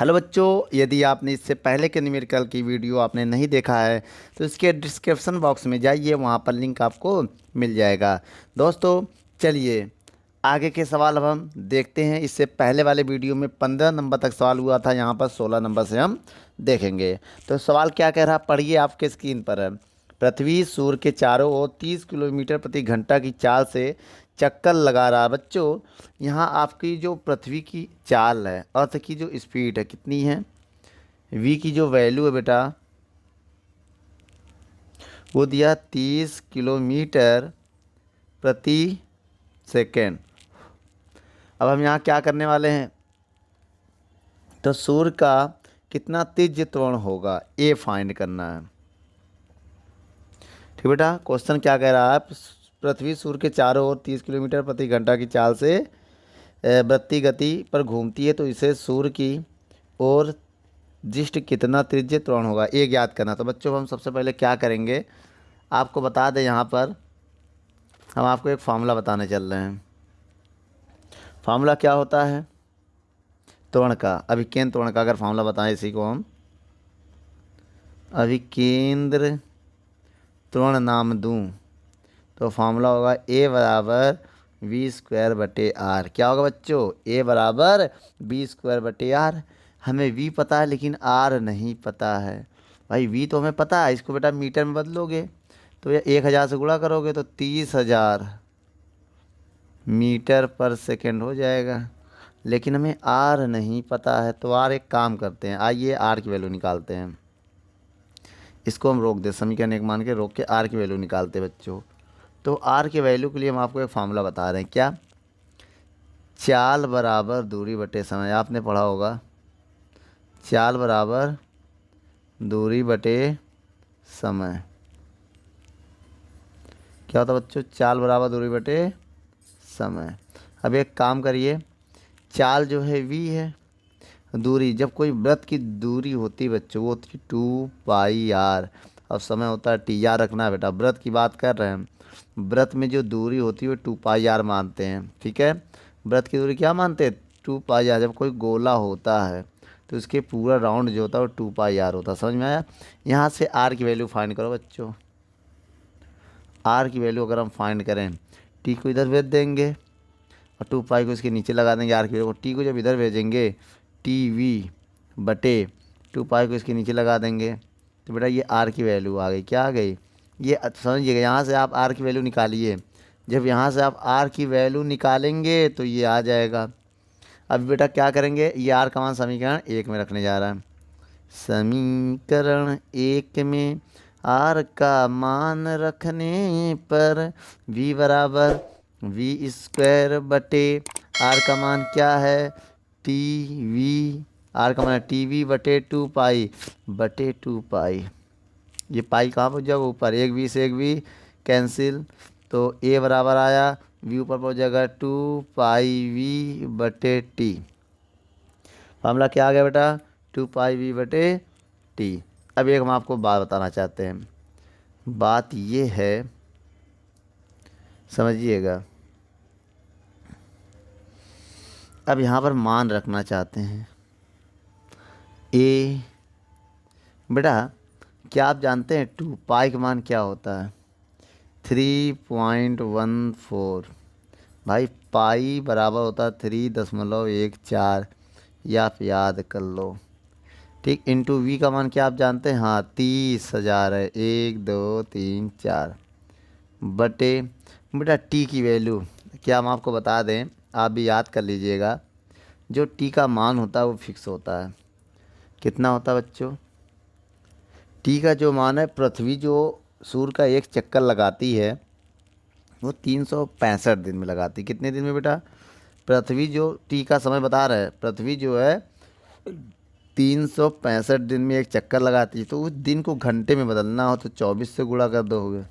Hello बच्चों, यदि आपने इससे पहले के न्यूमेरिकल की वीडियो आपने नहीं देखा है तो इसके डिस्क्रिप्शन बॉक्स में जाइए, वहाँ पर लिंक आपको मिल जाएगा। दोस्तों चलिए आगे के सवाल अब हम देखते हैं। इससे पहले वाले वीडियो में 15 नंबर तक सवाल हुआ था, यहाँ पर 16 नंबर से हम देखेंगे। तो सवाल क्या कह रहा, पढ़िए आपके स्क्रीन पर है। पृथ्वी सूर्य के चारों ओर 30 किलोमीटर प्रति घंटा की चाल से चक्कर लगा रहा है। बच्चों यहाँ आपकी जो पृथ्वी की चाल है, अर्थ की जो स्पीड है कितनी है, वी की जो वैल्यू है बेटा वो दिया 30 किलोमीटर प्रति सेकेंड। अब हम यहाँ क्या करने वाले हैं, तो सूर्य का कितना तेज त्वरण होगा ये फाइंड करना है। ठीक बेटा, क्वेश्चन क्या कह रहा है, पृथ्वी सूर्य के चारों ओर 30 किलोमीटर प्रति घंटा की चाल से वृत्तीय गति पर घूमती है, तो इसे सूर्य की ओर दृष्टि कितना त्रिज्य त्वरण होगा ये ज्ञात करना। तो बच्चों हम सबसे पहले क्या करेंगे, आपको बता दें, यहाँ पर हम आपको एक फार्मूला बताने चल रहे हैं। फार्मूला क्या होता है त्वरण का, अभिकेंद्र त्वरण का अगर फार्मूला बताएं इसी को हम अभिकेंद्र त्वरण नाम दूं तो फार्मूला होगा ए बराबर वी स्क्वायर बटे आर। क्या होगा बच्चों, ए बराबर बी स्क्वायर बटे आर। हमें वी पता है लेकिन आर नहीं पता है। भाई वी तो हमें पता है, इसको बेटा मीटर में बदलोगे तो ये 1000 से गुणा करोगे तो 30,000 मीटर पर सेकेंड हो जाएगा, लेकिन हमें आर नहीं पता है। तो आर एक काम करते हैं, आइए आर की वैल्यू निकालते हैं। इसको हम रोक दे, समीकरण एक मान के रोक के आर की वैल्यू निकालते हैं बच्चों। तो आर के वैल्यू के लिए हम आपको एक फार्मूला बता रहे हैं। क्या, चाल बराबर दूरी बटे समय। आपने पढ़ा होगा चाल बराबर दूरी बटे समय। क्या होता है बच्चों, चाल बराबर दूरी बटे समय। अब एक काम करिए, चाल जो है वी है, दूरी जब कोई वृत्त की दूरी होती है बच्चों वो होती है 2πr, और समय होता है टी। याद रखना है बेटा, वृत्त की बात कर रहे हैं, वृत्त में जो दूरी होती है वो 2πr मानते हैं। ठीक है, वृत्त की दूरी क्या मानते हैं, 2πr। जब कोई गोला होता है तो इसके पूरा राउंड जो होता है वो 2πr होता है। समझ में आया। यहाँ से आर की वैल्यू फाइंड करो बच्चों। आर की वैल्यू अगर हम फाइंड करें, टी को इधर भेज देंगे और 2π को इसके नीचे लगा देंगे। आर की वैल्यू को टी को जब इधर भेजेंगे टी वी बटे 2π को इसके नीचे लगा देंगे, तो बेटा ये आर की वैल्यू आ गई। क्या आ गई, ये समझिएगा। यहाँ से आप आर की वैल्यू निकालिए, जब यहाँ से आप आर की वैल्यू निकालेंगे तो ये आ जाएगा। अब बेटा क्या करेंगे, ये आर का मान समीकरण 1 में रखने जा रहा है। समीकरण 1 में आर का मान रखने पर वी बराबर वी स्क्वायर बटे आर का मान क्या है, टी वी। आर का मान टी वी बटे 2π बटे 2π। ये पाई कहाँ पहुँच जाएगा, ऊपर। एक वी से एक वी कैंसिल, तो ए बराबर आया वी ऊपर पहुँच जाएगा 2πv बटे टी। मामला क्या आ गया बेटा, 2πv बटे टी। अब एक हम आपको बात बताना चाहते हैं। बात ये है, समझिएगा। अब यहाँ पर मान रखना चाहते हैं ए। बेटा क्या आप जानते हैं 2π का मान क्या होता है, 3.14। भाई पाई बराबर होता है 3.14, ये आप याद कर लो। ठीक, इंटू वी का मान क्या आप जानते हैं, हाँ 30,000 है, 1 2 3 4 बटे बेटा टी की वैल्यू क्या हम आपको बता दें, आप भी याद कर लीजिएगा। जो टी का मान होता है वो फिक्स होता है। कितना होता है बच्चों, टी का जो मान है, पृथ्वी जो सूर्य का एक चक्कर लगाती है वो 365 दिन में लगाती है। कितने दिन में बेटा, पृथ्वी जो टी का समय बता रहा है, पृथ्वी जो है 365 दिन में एक चक्कर लगाती है। तो उस दिन को घंटे में बदलना हो तो 24 से गुणा कर दोगे,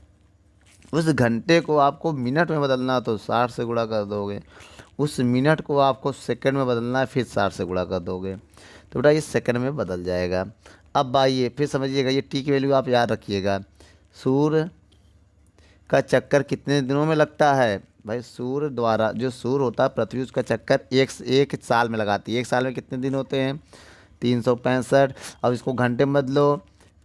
उस घंटे को आपको मिनट में बदलना हो तो 60 से गुणा कर दोगे, उस मिनट को आपको सेकंड में बदलना है फिर 60 से गुणा कर दोगे, तो बेटा ये सेकंड में बदल जाएगा। अब आइए फिर समझिएगा, ये टी की वैल्यू आप याद रखिएगा। सूर्य का चक्कर कितने दिनों में लगता है, भाई सूर्य द्वारा जो सूर्य होता है पृथ्वी उसका चक्कर एक साल में लगाती है। एक साल में कितने दिन होते हैं, 365। अब इसको घंटे में बदलो,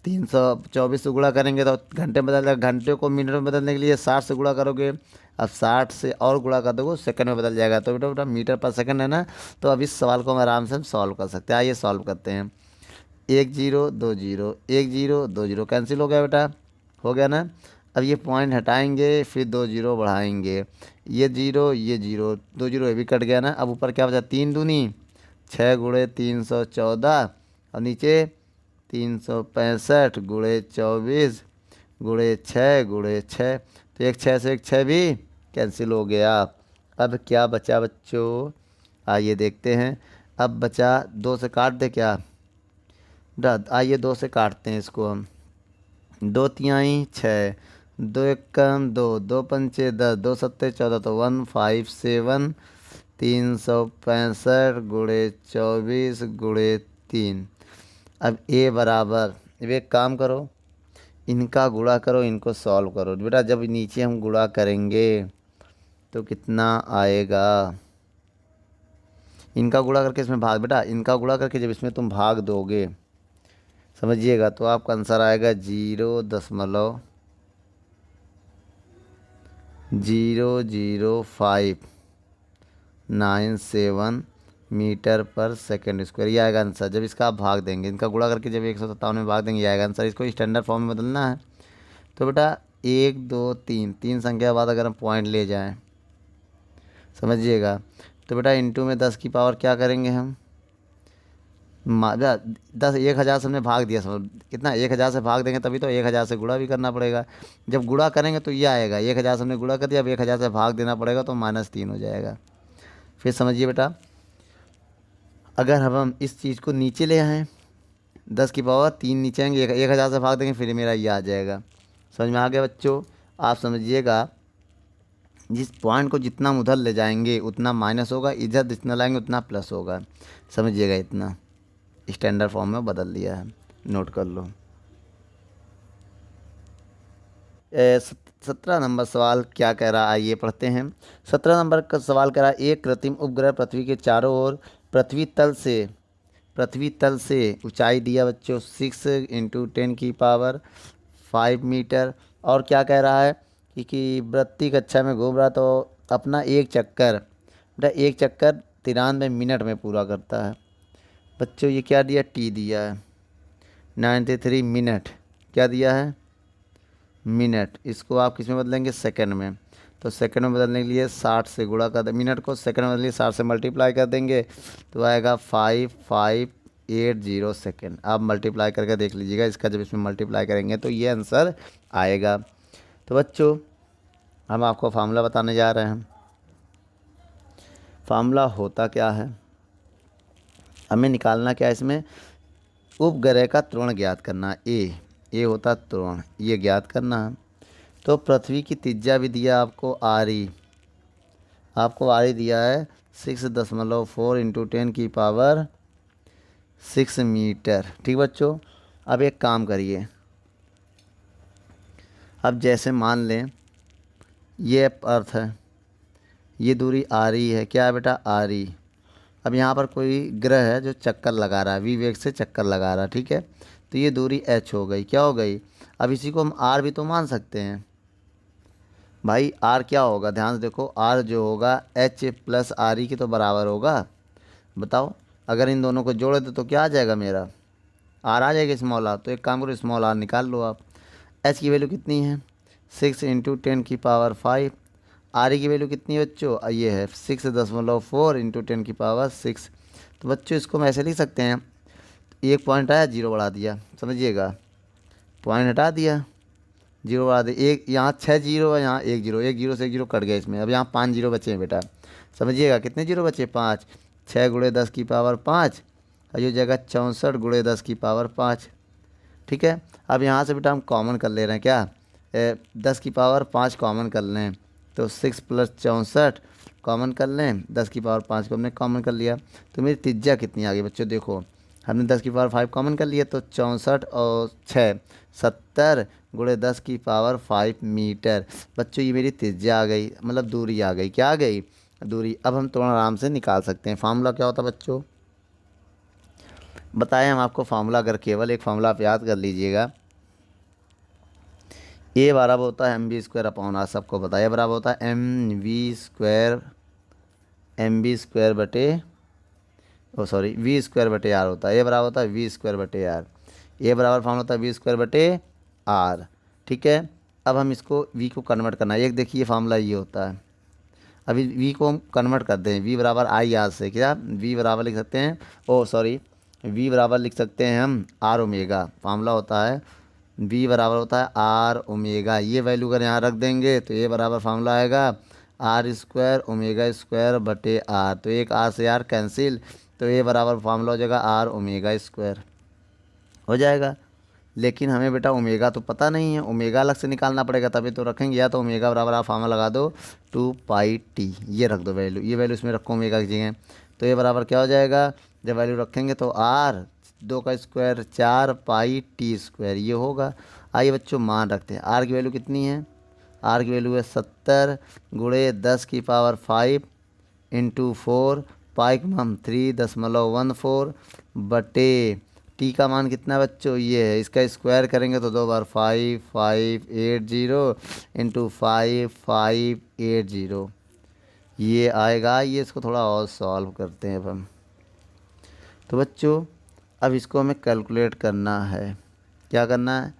324 से गुणा करेंगे तो घंटे में बदल जाएगा। घंटे को मिनट में बदलने के लिए 60 से गुणा करोगे, अब 60 से और गुणा कर दोगे सेकंड में बदल जाएगा। तो बेटा बेटा मीटर पर सेकंड है ना। तो अब इस सवाल को हम आराम से हम सॉल्व कर सकते हैं। आइए सॉल्व करते हैं। 1 0 2 0 1 0 2 0 कैंसिल हो गया बेटा, हो गया ना। अब ये पॉइंट हटाएंगे, फिर 2 0 बढ़ाएंगे, ये 0 ये 0 2 0 ये भी कट गया ना। अब ऊपर क्या बचा, 3 दूनी 6 गुणे 314 और नीचे 365 गुणे 24 गुणे 6 गुणे 6। तो एक 6 से एक 6 भी कैंसिल हो गया। अब क्या बचा बच्चों, आइए देखते हैं। अब बचा 2 से काट दे क्या, आइए 2 से काटते हैं इसको हम। 2 तिहाई 6, 2 एकम 2, 2 पंचे 10, 2 सत्ते 14, तो 157 365 गुणे 24 गुणे 3। अब ए बराबर, अब एक काम करो, इनका गुणा करो, इनको सॉल्व करो बेटा। जब नीचे हम गुणा करेंगे तो कितना आएगा, इनका गुणा करके इसमें भाग, बेटा इनका गुणा करके जब इसमें तुम भाग दोगे समझिएगा तो आपका आंसर आएगा 0.00597 मीटर पर सेकंड स्क्वायर, ये आएगा आंसर। जब इसका आप भाग देंगे, इनका गुणा करके जब 157 में भाग देंगे, ये आएगा आंसर। इसको स्टैंडर्ड फॉर्म में बदलना है। तो बेटा 1 2 3 3 संख्या के बाद अगर हम पॉइंट ले जाएं समझिएगा, तो बेटा इंटू में 10 की पावर क्या करेंगे हम, 1000 से हमने भाग दिया, समझ कितना, 1000 से भाग देंगे तभी तो 1000 से गुणा भी करना पड़ेगा। जब गुणा करेंगे तो ये आएगा, 1000 से हमने गुणा कर दिया, अब 1000 से भाग देना पड़ेगा तो -3 हो जाएगा। फिर समझिए बेटा, अगर हम इस चीज़ को नीचे ले आएँ, 10 की पावर 3 नीचे आएंगे, 1000 से भाग देंगे, फिर मेरा ये आ जाएगा। समझ में आ गया बच्चों। आप समझिएगा, जिस पॉइंट को जितना हम उधर ले जाएंगे उतना माइनस होगा, इधर जितना लाएंगे उतना प्लस होगा। समझिएगा, इतना स्टैंडर्ड फॉर्म में बदल दिया है, नोट कर लो। 17 नंबर सवाल क्या कह रहा है, आइए पढ़ते हैं। 17 नंबर का सवाल कह रहा है, एक कृत्रिम उपग्रह पृथ्वी के चारों ओर पृथ्वी तल से ऊंचाई दिया बच्चों 6 × 10⁵ मीटर। और क्या कह रहा है कि वृत्तीय कक्षा में घूम रहा, तो अपना एक चक्कर 93 मिनट में पूरा करता है। बच्चों ये क्या दिया, टी दिया है, 93 मिनट क्या दिया है, मिनट। इसको आप किस में बदलेंगे, सेकंड में। तो सेकंड में बदलने के लिए 60 से गुणा कर दे, मिनट को सेकंड में बदलिए 60 से मल्टीप्लाई कर देंगे तो आएगा 5580 सेकंड। आप मल्टीप्लाई करके देख लीजिएगा, इसका जब इसमें मल्टीप्लाई करेंगे तो ये आंसर आएगा। तो बच्चों हम आपको फार्मूला बताने जा रहे हैं। फार्मूला होता क्या है, हमें निकालना क्या है, इसमें उपग्रह का त्वरण ज्ञात करना। ए होता त्वरण, ये ज्ञात करना है। तो पृथ्वी की त्रिज्या भी दिया आपको आरी, दिया है 6.4 × 10⁶ मीटर। ठीक बच्चों, अब एक काम करिए, अब जैसे मान लें ये अर्थ है, ये दूरी आरी है, क्या है बेटा, आरी। अब यहाँ पर कोई ग्रह है जो चक्कर लगा रहा है, वी वेग से चक्कर लगा रहा है, ठीक है। तो ये दूरी h हो गई, क्या हो गई। अब इसी को हम r भी तो मान सकते हैं भाई। r क्या होगा, ध्यान से देखो, r जो होगा h + r के तो बराबर होगा। बताओ, अगर इन दोनों को जोड़े तो क्या आ जाएगा, मेरा r आ जाएगा स्मॉल r। तो एक काम करो, स्मॉल r निकाल लो आप। h की वैल्यू कितनी है, 6 × 10⁵। r की वैल्यू कितनी है बच्चों, ये है 6.4 × 10⁶। तो बच्चों इसको हम ऐसे लिख सकते हैं, एक पॉइंट आया 0 बढ़ा दिया, समझिएगा, पॉइंट हटा दिया 0 बढ़ा दिया, एक यहाँ 6 0 है, यहाँ 1 0, 1 0 से 1 0 कट गया इसमें। अब यहाँ 5 0 बचे हैं बेटा, समझिएगा कितने 0 बचे, 5। 6 × 10⁵ और ये जगह 64 × 10⁵। ठीक है। अब यहाँ से बेटा हम कॉमन कर ले रहे हैं, क्या 10⁵ कॉमन कर लें, तो 6 + 64 कॉमन कर लें, 10⁵ को हमने कॉमन कर लिया। तो मेरी त्रिज्या कितनी आ गई बच्चों, देखो हमने 10⁵ कॉमन कर लिया, तो 64 और 6 70 × 10⁵ मीटर। बच्चों ये मेरी त्रिज्या आ गई, मतलब दूरी आ गई, क्या आ गई, दूरी। अब हम थोड़ा आराम से निकाल सकते हैं। फार्मूला क्या होता है बच्चों, बताएं हम आपको फार्मूला, अगर केवल एक फार्मूला आप याद कर लीजिएगा, ए बराबर होता है mv² अपॉन आर, सबको बताया बराबर होता है mv² बटे v² बटे आर होता है। ए बराबर होता है v² बटे आर, ए बराबर फॉर्म होता है v² बटे आर। ठीक है, अब हम इसको v को कन्वर्ट करना है। एक देखिए फार्मूला ये होता है, अभी v को हम कन्वर्ट करते हैं, v बराबर आई आर से, क्या v बराबर लिख सकते हैं, v बराबर लिख सकते हैं हम आर ओमेगा। फार्मूला होता है v बराबर होता है आर ओमेगा, ये वैल्यू अगर यहाँ रख देंगे तो ये बराबर फार्मूला आएगा r² ओमेगा² बटे आर। तो एक आर से आर कैंसिल, तो ये बराबर फार्मूला हो जाएगा आर ओमेगा² हो जाएगा। लेकिन हमें बेटा ओमेगा तो पता नहीं है, ओमेगा अलग से निकालना पड़ेगा तभी तो रखेंगे। या तो ओमेगा बराबर आप फार्मूला लगा दो 2πt, ये रख दो वैल्यू, ये वैल्यू इसमें रखो ओमेगा की जगह। तो ये बराबर क्या हो जाएगा, जब वैल्यू रखेंगे तो आर 2 का स्क्वायर 4πt², ये होगा। आइए बच्चों मान रखते हैं, आर की वैल्यू कितनी है, आर की वैल्यू है 70 गुणे 10⁵ इंटू 4, पाई को हम 3.14 बटे टी का मान कितना बच्चों, ये है, इसका स्क्वायर करेंगे तो 2 बार 5580 इंटू 5580 ये आएगा। ये इसको थोड़ा और सॉल्व करते हैं अब हम। तो बच्चों अब इसको हमें कैलकुलेट करना है, क्या करना है,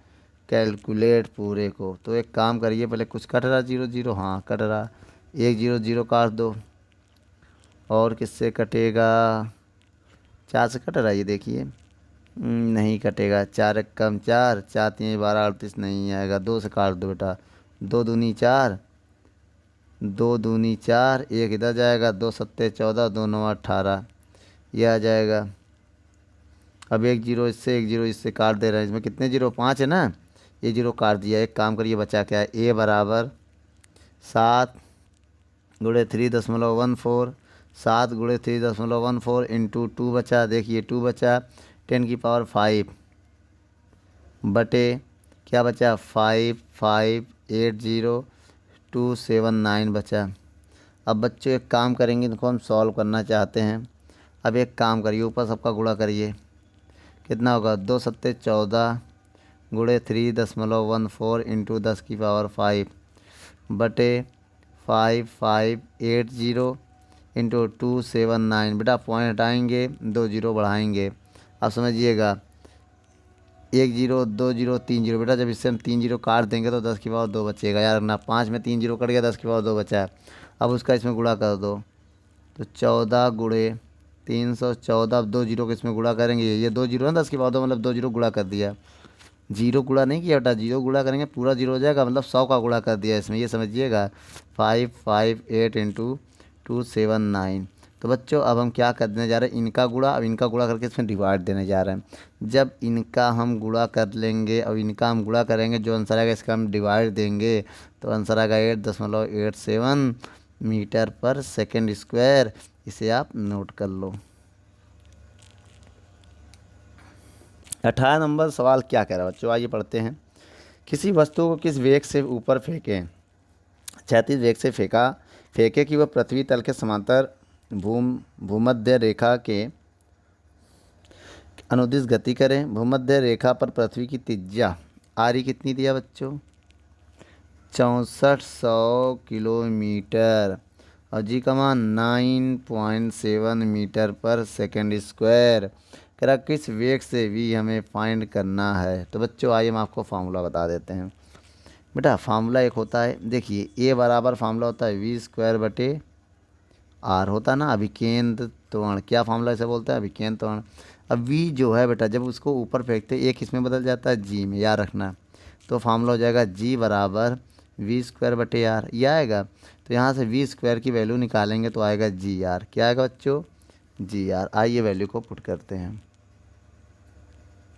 कैलकुलेट पूरे को। तो एक काम करिए, पहले कुछ कट रहा 0 0, हाँ कट रहा, 1 0 0 काट दो, और किससे कटेगा, 4 से कट रहा है, ये देखिए नहीं कटेगा, 4 1 कम 4, 4 3 12 38 नहीं आएगा, 2 से काट दो बेटा, 2 दूनी 4, 2 दूनी 4, 1 इधर जाएगा, 2 सत्ते 14, 2 9 18, ये आ जाएगा। अब 1 0 इससे 1 0 इससे काट दे रहे हैं, इसमें कितने 0, 5 है ना, ये 0 काट दिया। एक काम करिए, बचा क्या है, ए बराबर 7 गुणे 3.14, 7 गुणे 3.14 इंटू 2 बचा, देखिए 2 बचा 10⁵ बटे क्या बचा 5580279 बचा। अब बच्चों एक काम करेंगे, इनको हम सॉल्व करना चाहते हैं। अब एक काम करिए, ऊपर सबका गुणा करिए, कितना होगा, 2 सत्ते 14 गुणे 3.14 इंटू 10⁵ बटे 5580 इंटू 279। बेटा पॉइंट हटाएंगे, 2 0 बढ़ाएंगे। अब समझिएगा 1 0 2 0 3 0, बेटा जब इससे हम 3 0 काट देंगे तो 10⁵2 बचेगा, यार ना 5 में 3 0 कट गया, 10⁵2 बचा है। अब उसका इसमें गुणा कर दो, तो 14 गुणे 314, अब 2 0 को इसमें गुणा करेंगे, ये 2 0 ना, 10⁵2 मतलब 2 0 गुणा कर दिया, 0 गुणा नहीं किया बेटा, 0 गुणा करेंगे पूरा 0 हो जाएगा, मतलब 100 का गुणा कर दिया इसमें, ये समझिएगा 558 इंटू 279। तो बच्चों अब हम क्या करने जा रहे हैं, इनका गुणा, अब इनका गुणा करके इसमें डिवाइड देने जा रहे हैं। जब इनका हम गुणा कर लेंगे और इनका हम गुणा करेंगे, जो आंसर आएगा इसका हम डिवाइड देंगे, तो आंसर आएगा 8.87 मीटर पर सेकेंड स्क्वायर। इसे आप नोट कर लो। 18 नंबर सवाल क्या कह रहा है बच्चों, आइए पढ़ते हैं। किसी वस्तु को किस वेग से ऊपर फेंकें, क्षैतिज वेग से फेंके कि वह पृथ्वी तल के समांतर भूमध्य रेखा के अनुदिश गति करें। भूमध्य रेखा पर पृथ्वी की त्रिज्या आरी कितनी दिया बच्चों, 6400 किलोमीटर, और जी का मान 9.7 मीटर पर सेकेंड स्क्वायर। कह रहा किस वेग से भी हमें फाइंड करना है। तो बच्चों आइए हम आपको फार्मूला बता देते हैं। बेटा फार्मूला एक होता है, देखिए ए बराबर फार्मूला होता है v² बटे आर होता है ना, अभिकेंद्र त्वरण, क्या फार्मूला इसे बोलते हैं, अभिकेंद्र त्वरण। अब v जो है बेटा जब उसको ऊपर फेंकते एक इसमें बदल जाता है g में, याद रखना। तो फार्मूला हो जाएगा g बराबर v² बटे आर, ये आएगा। तो यहाँ से v² की वैल्यू निकालेंगे तो आएगा gr, क्या आएगा बच्चों, gr। आइए वैल्यू को पुट करते हैं,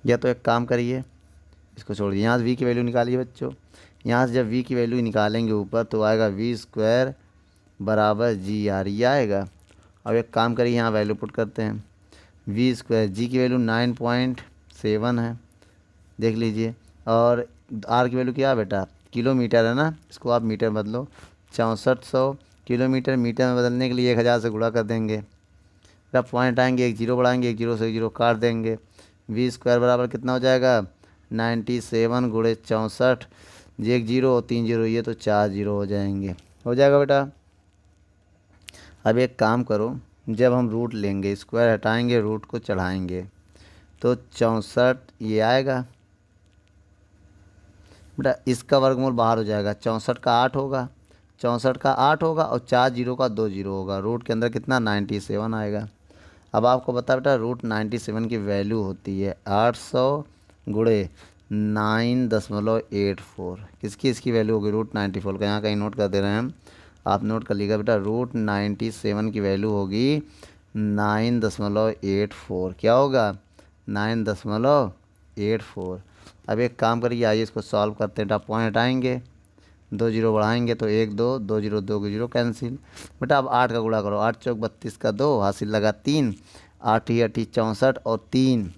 या तो एक काम करिए इसको छोड़िए, यहाँ से v की वैल्यू निकालिए बच्चों। यहाँ से जब v की वैल्यू निकालेंगे ऊपर तो आएगा v² बराबर gr, ये आएगा। अब एक काम करिए यहाँ वैल्यू पुट करते हैं, v², g की वैल्यू 9.7 है, देख लीजिए, और r की वैल्यू क्या है बेटा, किलोमीटर है ना, इसको आप मीटर बदलो, 6400 किलोमीटर, मीटर में बदलने के लिए 1000 से गुणा कर देंगे। जब पॉइंट आएंगे 1 0 बढ़ाएंगे, 1 0 से 1 0 काट देंगे, वी स्क्वायर बराबर कितना हो जाएगा 97 गुणे 64, ये एक जीरो और 3 जीरो, ये तो 4 जीरो हो जाएंगे। हो जाएगा बेटा। अब एक काम करो, जब हम रूट लेंगे स्क्वायर हटाएंगे रूट को चढ़ाएंगे तो 64 ये आएगा बेटा, इसका वर्गमूल बाहर हो जाएगा, 64 का 8 होगा, 64 का 8 होगा और 4 जीरो का 2 जीरो होगा, रूट के अंदर कितना 97 आएगा। अब आपको बता बेटा रूट 97 की वैल्यू होती है 800 गुणे 9.84, किसकी इसकी वैल्यू होगी रूट 94 का, यहाँ कहीं नोट कर दे रहे हैं हम, आप नोट कर लीजिएगा बेटा, रूट 97 की वैल्यू होगी 9.84, क्या होगा 9.84। अब एक काम करिए, आइए इसको सॉल्व करते हैं। पॉइंट हटाएंगे, 2 जीरो बढ़ाएंगे तो 1 2, 2 जीरो 2 जीरो कैंसिल बेटा। अब 8 का गुणा करो, 8 चौक 32 का 2, हासिल लगा 3, 8 ही 8 64 और 3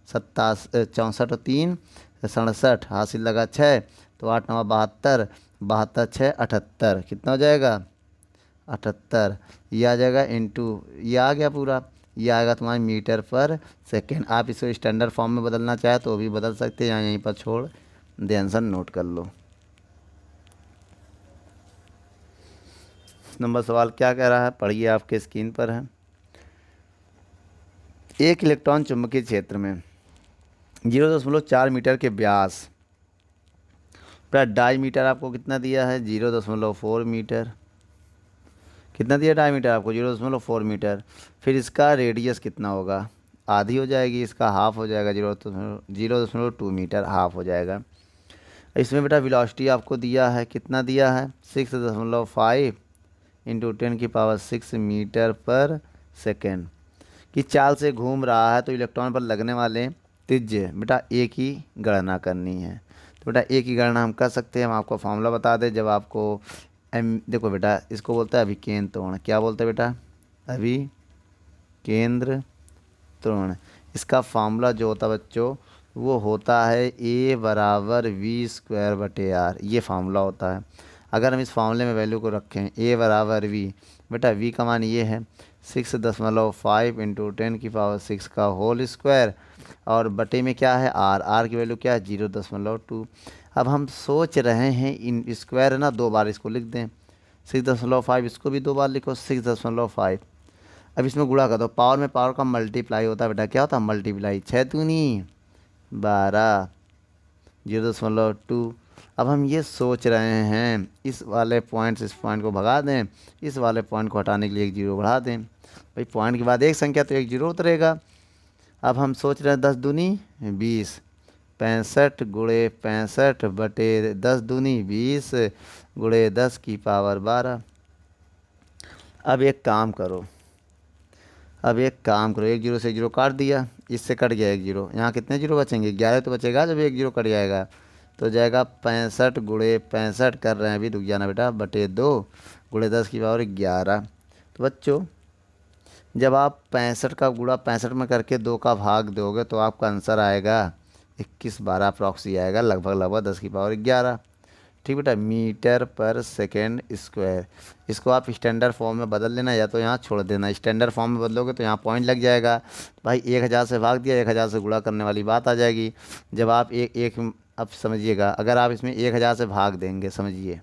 64 और 3 67, हासिल लगा 6, तो 8 9 72, 72 6 78, कितना हो जाएगा 78, ये आ जाएगा इंटू, ये आ गया पूरा, ये आएगा तुम्हारे मीटर पर सेकेंड। आप इसको स्टैंडर्ड फॉर्म में बदलना चाहे तो भी बदल सकते हैं, यहाँ यहीं पर छोड़ दे, आंसर नोट कर लो। नंबर सवाल क्या कह रहा है पढ़िए, आपके स्क्रीन पर है। एक इलेक्ट्रॉन चुंबकीय क्षेत्र में 0.4 मीटर के व्यास पर डायमीटर आपको कितना दिया है 0.4 मीटर, कितना दिया डायमीटर आपको 0.4 मीटर। फिर इसका रेडियस कितना होगा, आधी हो जाएगी, इसका हाफ हो जाएगा 0.2 मीटर, हाफ हो जाएगा। इसमें बेटा वेलोसिटी आपको दिया है, कितना दिया है 6.5 इंटू 10⁻6 मीटर पर सेकेंड की चाल से घूम रहा है, तो इलेक्ट्रॉन पर लगने वाले त्रिज्य बेटा एक ही गणना करनी है। तो बेटा एक ही गणना हम कर सकते हैं, हम आपको फॉर्मूला बता दें। जब आपको देखो बेटा, इसको बोलता है अभिकेंद्र त्वरण, क्या बोलते हैं बेटा अभिकेंद्र त्वरण। इसका फार्मूला जो होता है बच्चों वो होता है A बराबर वी स्क्वायर बटे आर, ये फार्मूला होता है। अगर हम इस फार्मूले में वैल्यू को रखें A बराबर वी, बेटा V का मान ये है 6.5 इंटू 10⁻6 का होल स्क्वायर, और बटे में क्या है R की वैल्यू क्या है 0.2। अब हम सोच रहे हैं इन स्क्वायर है ना, 2 बार इसको लिख दें, 6.5 इसको भी 2 बार लिखो 6.5। अब इसमें गुणा कर दो, पावर में पावर का मल्टीप्लाई होता है बेटा, क्या होता है मल्टीप्लाई, 6 दूनी 12, 0.2। अब हम ये सोच रहे हैं इस वाले पॉइंट से इस पॉइंट को भगा दें, इस वाले पॉइंट को हटाने के लिए 1 जीरो बढ़ा दें, भाई पॉइंट के बाद एक संख्या तो 1 जीरो उतरेगा। अब हम सोच रहे हैं 10 दूनी 20, 65 गुणे 65 बटे 10 दूनी 20 गुणे 10 की पावर 12। अब एक काम करो, एक जीरो से 1 जीरो काट दिया, इससे कट गया 1 जीरो, यहाँ कितने जीरो बचेंगे 11 तो बचेगा, जब 1 जीरो कट जाएगा तो जाएगा 65 गुणे 65 कर रहे हैं अभी, रुक जाना बेटा, बटे 2 गुणे 10 की पावर 11। तो बच्चों जब आप 65 का गुणा 65 में करके 2 का भाग दोगे तो आपका आंसर आएगा 21/12 अप्रॉक्सी आएगा, लगभग 10 की पावर 11। ठीक बेटा, मीटर पर सेकेंड स्क्वायर। इसको आप स्टैंडर्ड फॉर्म में बदल लेना या तो यहाँ छोड़ देना, स्टैंडर्ड फॉर्म में बदलोगे तो यहाँ पॉइंट लग जाएगा, भाई 1000 से भाग दिया 1000 से गुणा करने वाली बात आ जाएगी। जब आप अब समझिएगा, अगर आप इसमें 1000 से भाग देंगे, समझिए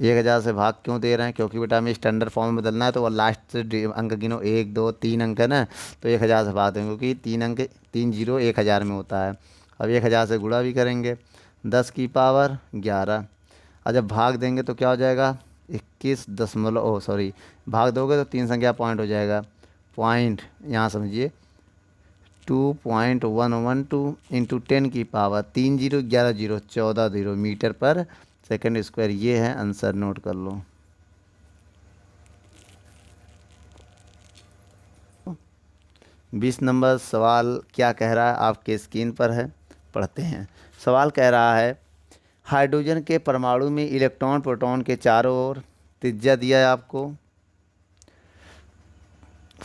1000 से भाग क्यों दे रहे हैं, क्योंकि बेटा हमें स्टैंडर्ड फॉर्म में बदलना है, तो वो लास्ट से अंक गिनो 1 2 3 अंक है ना, तो 1000 से भाग देंगे, क्योंकि 3 अंक 3 जीरो 1000 में होता है। अब 1000 से गुणा भी करेंगे 10 की पावर 11, और जब भाग देंगे तो क्या हो जाएगा 21 भाग दोगे तो 3 संख्या पॉइंट हो जाएगा, पॉइंट यहाँ समझिए 2.112 इंटू 10 की power 3 zero 11 zero 14 zero metre पर सेकेंड स्क्वायर, ये है आंसर, नोट कर लो। 20 नंबर सवाल क्या कह रहा है आपके स्क्रीन पर है, पढ़ते हैं। सवाल कह रहा है हाइड्रोजन के परमाणु में इलेक्ट्रॉन प्रोटॉन के चारों ओर त्रिज्या दिया है आपको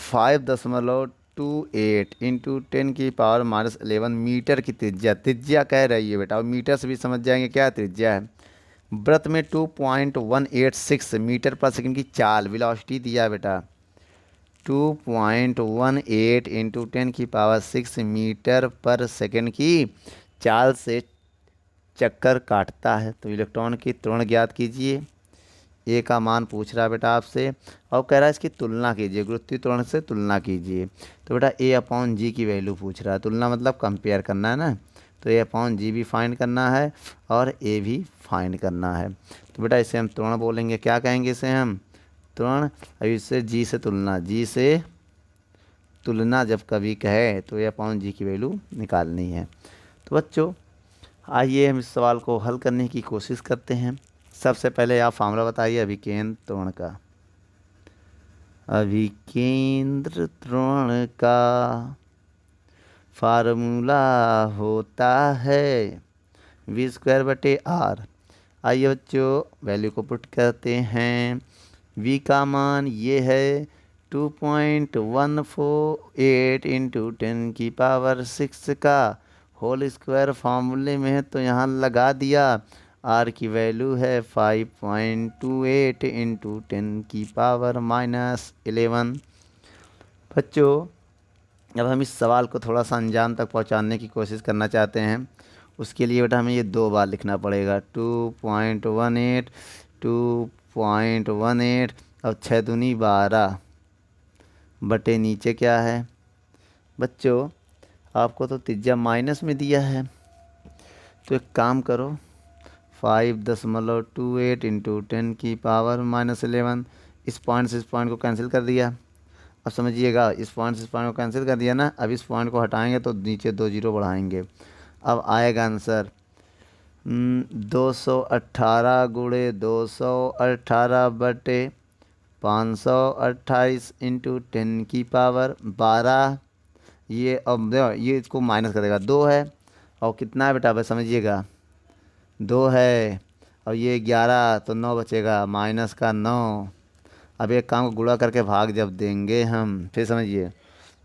5.28 इंटू 10 की पावर -11 मीटर की त्रिज्या कह रही है बेटा, और मीटर से भी समझ जाएंगे क्या त्रिज्या है। वृत्त में 2.186 मीटर पर सेकंड की चाल वेलोसिटी दिया है बेटा, 2.18 इंटू 10⁶ मीटर पर सेकंड की चाल से चक्कर काटता है। तो इलेक्ट्रॉन की त्वरण ज्ञात कीजिए। ए का मान पूछ रहा है बेटा आपसे, और कह रहा है इसकी तुलना कीजिए, गुरुत्वीय त्वरण से तुलना कीजिए। तो बेटा A/G की वैल्यू पूछ रहा है, तुलना मतलब कंपेयर करना है ना, तो A/G भी फाइंड करना है और ए भी फाइंड करना है। तो बेटा इसे हम त्वरण बोलेंगे, क्या कहेंगे इसे हम, त्वरण। अब इससे जी से तुलना, जी से तुलना जब कभी कहे तो A/G की वैल्यू निकालनी है। तो बच्चों आइए हम इस सवाल को हल करने की कोशिश करते हैं। सबसे पहले आप फार्मूला बताइए अभिकेंद्र त्वरण का। अभिकेंद्र त्वरण का फार्मूला होता है V²/R। आइए बच्चों वैल्यू को पुट करते हैं। V का मान ये है 2.148 इंटू 10⁶ का होल स्क्वायर फार्मूले में है तो यहाँ लगा दिया। R की वैल्यू है 5.28 इंटू 10⁻⁻11। बच्चों अब हम इस सवाल को थोड़ा सा अंजाम तक पहुंचाने की कोशिश करना चाहते हैं। उसके लिए बेटा हमें ये 2 बार लिखना पड़ेगा, 2.18 2.18 और 6 दूनी 12 बटे नीचे क्या है बच्चों, आपको तो त्रिज्या माइनस में दिया है, तो एक काम करो 5.28 इंटू 10⁻⁻11, इस पॉइंट से इस पॉइंट को कैंसिल कर दिया। अब समझिएगा, इस पॉइंट से इस पॉइंट को कैंसिल कर दिया ना, अब इस पॉइंट को हटाएंगे तो नीचे 2 जीरो बढ़ाएंगे। अब आएगा आंसर 218 गुणे 218 बटे 528 इंटू 10⁻12। ये अब देखो ये इसको माइनस करेगा, 2 है और कितना है बेटा बस समझिएगा 2 है और ये 11 तो 9 बचेगा, माइनस का 9। अब एक काम को गुणा करके भाग जब देंगे हम, फिर समझिए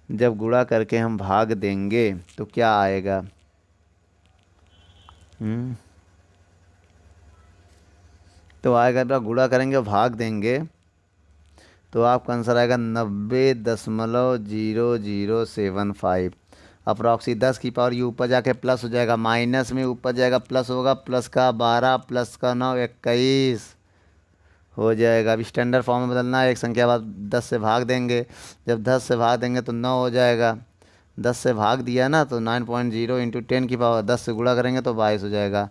जब गुणा करके हम भाग देंगे तो क्या आएगा, तो आएगा बेटा गुणा करेंगे और भाग देंगे तो आपका आंसर आएगा 90.0075 अप्रॉक्सी 10 की पावर, ये ऊपर जाके प्लस हो जाएगा, माइनस में ऊपर जाएगा प्लस होगा, प्लस का 12 प्लस का 9 21 हो जाएगा। अब स्टैंडर्ड फॉर्म में बदलना है, एक संख्या बाद 10 से भाग देंगे, जब 10 से भाग देंगे तो 9 हो जाएगा, 10 से भाग दिया ना तो 9.0 इंटू 10⁻, 10 से गुणा करेंगे तो 22 हो जाएगा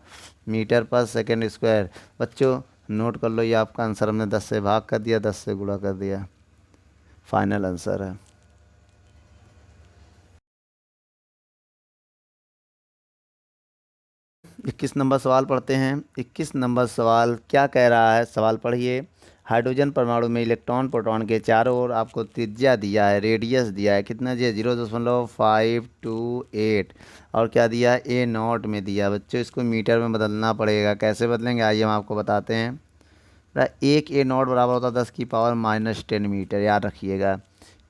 मीटर पर सेकेंड स्क्वायर। बच्चों नोट कर लो, ये आपका आंसर हमने 10 से भाग कर दिया, 10 से गुणा कर दिया, फाइनल आंसर है। इक्कीस नंबर सवाल पढ़ते हैं। 21 नंबर सवाल क्या कह रहा है, सवाल पढ़िए। हाइड्रोजन परमाणु में इलेक्ट्रॉन प्रोटॉन के चारों ओर आपको त्रिज्या दिया है, रेडियस दिया है, कितना दिया 0.528 और क्या दिया है A0 में दिया। बच्चों इसको मीटर में बदलना पड़ेगा, कैसे बदलेंगे आइए हम आपको बताते हैं। एक A0 बराबर होता है 10⁻−10 मीटर, याद रखिएगा।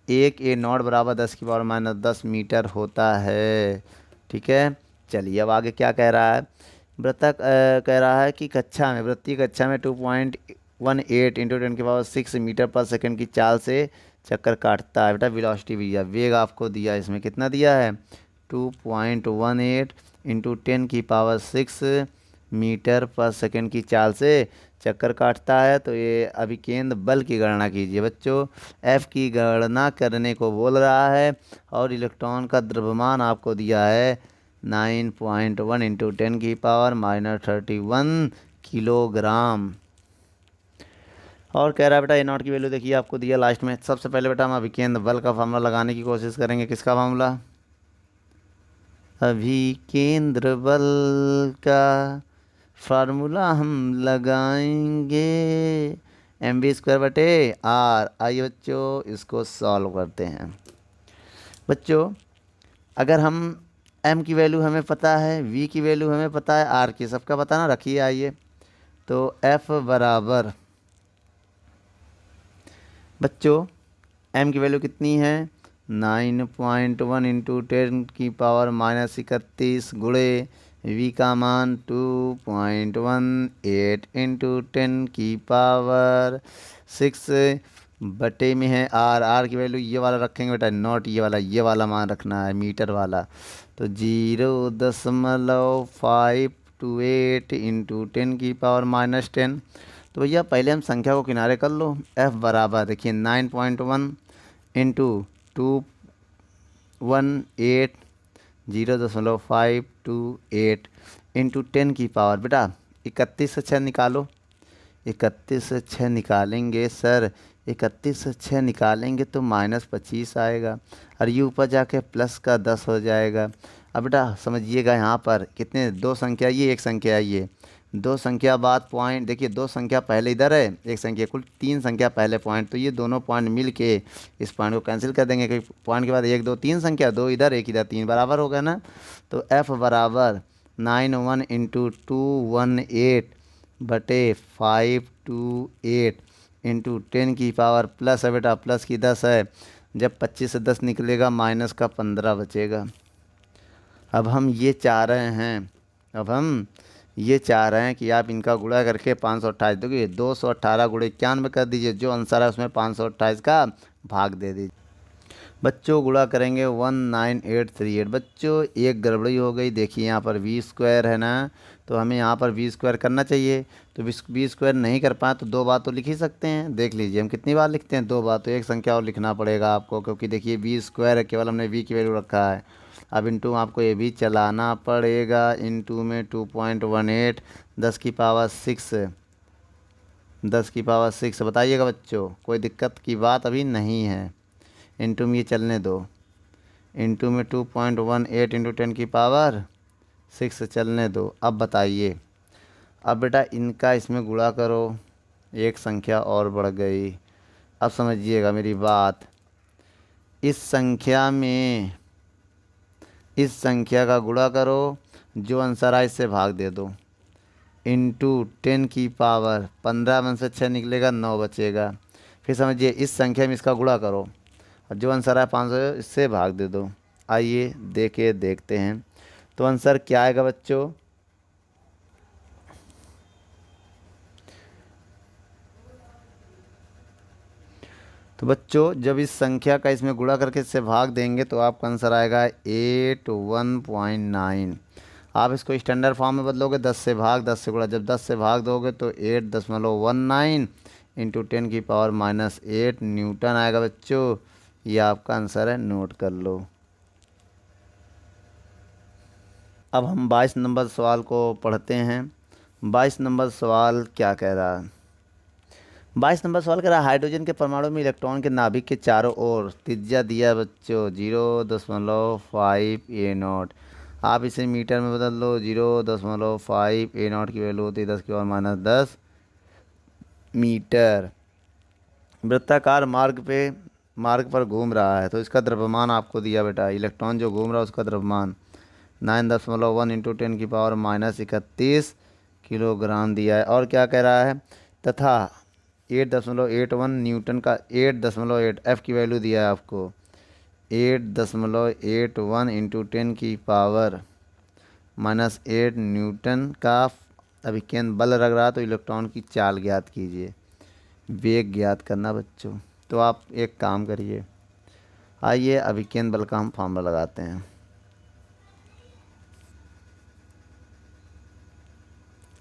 एक A0 बराबर 10⁻−10 मीटर होता है, ठीक है। चलिए अब आगे क्या कह रहा है, वृत्तक कह रहा है कि कक्षा में, वृत्तीय कक्षा में 2.18 इंटू 10⁶ मीटर पर सेकंड की चाल से चक्कर काटता है। बेटा वेलोसिटी भी दिया, वेग आपको दिया, इसमें कितना दिया है 2.18 इंटू 10⁶ मीटर पर सेकंड की चाल से चक्कर काटता है। तो ये अभिकेंद्र बल की गणना कीजिए। बच्चों F की गणना करने को बोल रहा है और इलेक्ट्रॉन का द्रव्यमान आपको दिया है 9.1 इंटू 10⁻31 किलोग्राम। और कह रहा है बेटा A0 की वैल्यू देखिए आपको दिया लास्ट में। सबसे पहले बेटा हम अभिकेंद्र बल का फार्मूला लगाने की कोशिश करेंगे। किसका फार्मूला, अभिकेंद्र बल का फार्मूला हम लगाएंगे mv²/r। आइए बच्चों इसको सॉल्व करते हैं। बच्चों अगर हम m की वैल्यू हमें पता है, v की वैल्यू हमें पता है, r की सबका पता ना रखिए। आइए तो f बराबर बच्चों m की वैल्यू कितनी है 9.1 इंटू 10⁻31 गुणे v का मान 2.18 इंटू 10⁻6 बटे में है आर, आर की वैल्यू ये वाला रखेंगे बेटा, नॉट ये वाला मान रखना है मीटर वाला। तो 0.528 इंटू 10⁻⁻10। तो भैया पहले हम संख्या को किनारे कर लो। एफ बराबर देखिए 9.1 इंटू 218 0.528 इंटू 10 बेटा 31 से 6 निकालो। 31 से 6 निकालेंगे सर, 31 से 6 निकालेंगे तो -25 आएगा, और ये ऊपर जाके प्लस का 10 हो जाएगा। अब बेटा समझिएगा यहाँ पर कितने, दो संख्या ये एक संख्या ये, दो संख्या बाद पॉइंट देखिए, दो संख्या पहले इधर है एक संख्या, कुल तीन संख्या पहले पॉइंट, तो ये दोनों पॉइंट मिल के इस पॉइंट को कैंसिल कर देंगे, क्योंकि पॉइंट के बाद एक दो तीन संख्या, दो इधर एक इधर, तीन बराबर हो गया ना। तो एफ बराबर 91 इंटू 218 बटे 528 इंटू 10 प्लस है बेटा, प्लस की 10 है, जब 25 से 10 निकलेगा माइनस का 15 बचेगा। अब हम ये चाह रहे हैं कि आप इनका गुणा करके 528 दोगे, 218 गुणे 91 कर दीजिए, जो आंसर है उसमें 528 का भाग दे दीजिए। बच्चों गुणा करेंगे 19838। बच्चों एक गड़बड़ी हो गई, देखिए यहाँ पर वी स्क्वायर है ना, तो हमें यहाँ पर वी स्क्वायर करना चाहिए, तो वी स्क्वायर नहीं कर पाए तो दो बार तो लिख ही सकते हैं। देख लीजिए हम कितनी बार लिखते हैं, दो बार, तो एक संख्या और लिखना पड़ेगा आपको, क्योंकि देखिए वी स्क्वायर है, केवल हमने वी की वैल्यू रखा है। अब इंटू आपको ये भी चलाना पड़ेगा, इंटू में 2.18 10 की पावर 6 बताइएगा बच्चों, कोई दिक्कत की बात अभी नहीं है। इंटू में ये चलने दो, इंटू में 2.18 इंटू 10 की पावर 6 चलने दो। अब बताइए, अब बेटा इनका इसमें गुणा करो, एक संख्या और बढ़ गई। अब समझिएगा मेरी बात, इस संख्या का गुणा करो, जो आंसर आए इससे भाग दे दो, इंटू 10 की पावर 15 में से 6 निकलेगा 9 बचेगा। फिर समझिए इस संख्या में इसका गुणा करो, और जो आंसर है 500 इससे भाग दे दो। आइए देखते हैं, तो आंसर क्या आएगा बच्चों, तो बच्चों जब इस संख्या का इसमें गुणा करके इससे भाग देंगे तो आपका आंसर आएगा 81.9। आप इसको स्टैंडर्ड फॉर्म में बदलोगे, 10 से भाग 10 से गुणा, जब 10 से भाग दोगे तो 8.19 इंटू 10 की पावर -8 न्यूटन आएगा बच्चों। ये आपका आंसर है, नोट कर लो। अब हम 22 नंबर सवाल को पढ़ते हैं। 22 नंबर सवाल क्या कह रहा है, 22 नंबर सवाल कह रहा है, हाइड्रोजन के परमाणु में इलेक्ट्रॉन के नाभिक के चारों ओर त्रिज्या दिया है बच्चों 0.5 A0। आप इसे मीटर में बदल लो, 0.5 A0 की वैल्यू होती है 10 की पावर -10 मीटर। वृत्ताकार मार्ग पर घूम रहा है, तो इसका द्रव्यमान आपको दिया बेटा, इलेक्ट्रॉन जो घूम रहा है उसका द्रव्यमान 9.1 इंटू 10 की पावर -31 किलोग्राम दिया है। और क्या कह रहा है, तथा 8.81 न्यूटन का 8.8 एफ की वैल्यू दिया है आपको, 8.81 इंटू 10 की पावर-8 न्यूटन का अभिकेंद्र बल लग रहा, तो इलेक्ट्रॉन की चाल ज्ञात कीजिए, वेग ज्ञात करना बच्चों। तो आप एक काम करिए, आइए अभिकेंद्र बल का हम फॉर्मूला लगाते हैं।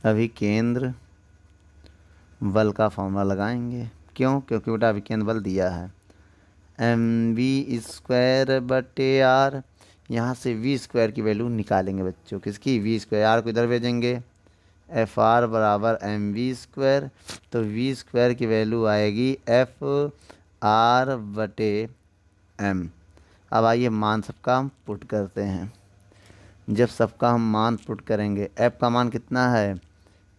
अभिकेंद्र बल का फॉर्मूला लगाएंगे, क्यों, क्योंकि बेटा अभिकेंद्र बल दिया है mv² बटे आर। यहाँ से वी स्क्वायर की वैल्यू निकालेंगे बच्चों, किसकी, वी स्क्वायर, आर को इधर भेजेंगे, एफ आर बराबर mv², तो वी स्क्वायर की वैल्यू आएगी एफ आर बटे एम। अब आइए मान सबका हम पुट करते हैं। जब सबका हम मान पुट करेंगे, एफ का मान कितना है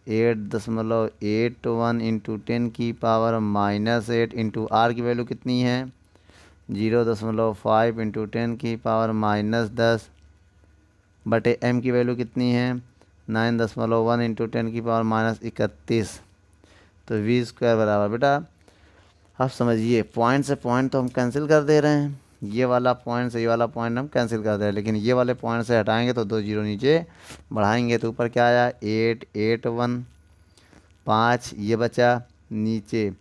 8.81 इंटू 10 की पावर-8 इंटू आर की वैल्यू कितनी है 0.5 इंटू 10 की पावर-10 बटे एम की वैल्यू कितनी है 9.1 इंटू 10 की पावर-31। तो वी स्क्वायर बराबर बेटा, आप समझिए पॉइंट से पॉइंट तो हम कैंसिल कर दे रहे हैं, ये वाला पॉइंट से ये वाला पॉइंट हम कैंसिल कर दे रहे हैं, लेकिन ये वाले पॉइंट से हटाएंगे तो 2 जीरो नीचे बढ़ाएंगे तो ऊपर क्या आया 881, 5 ये बचा नीचे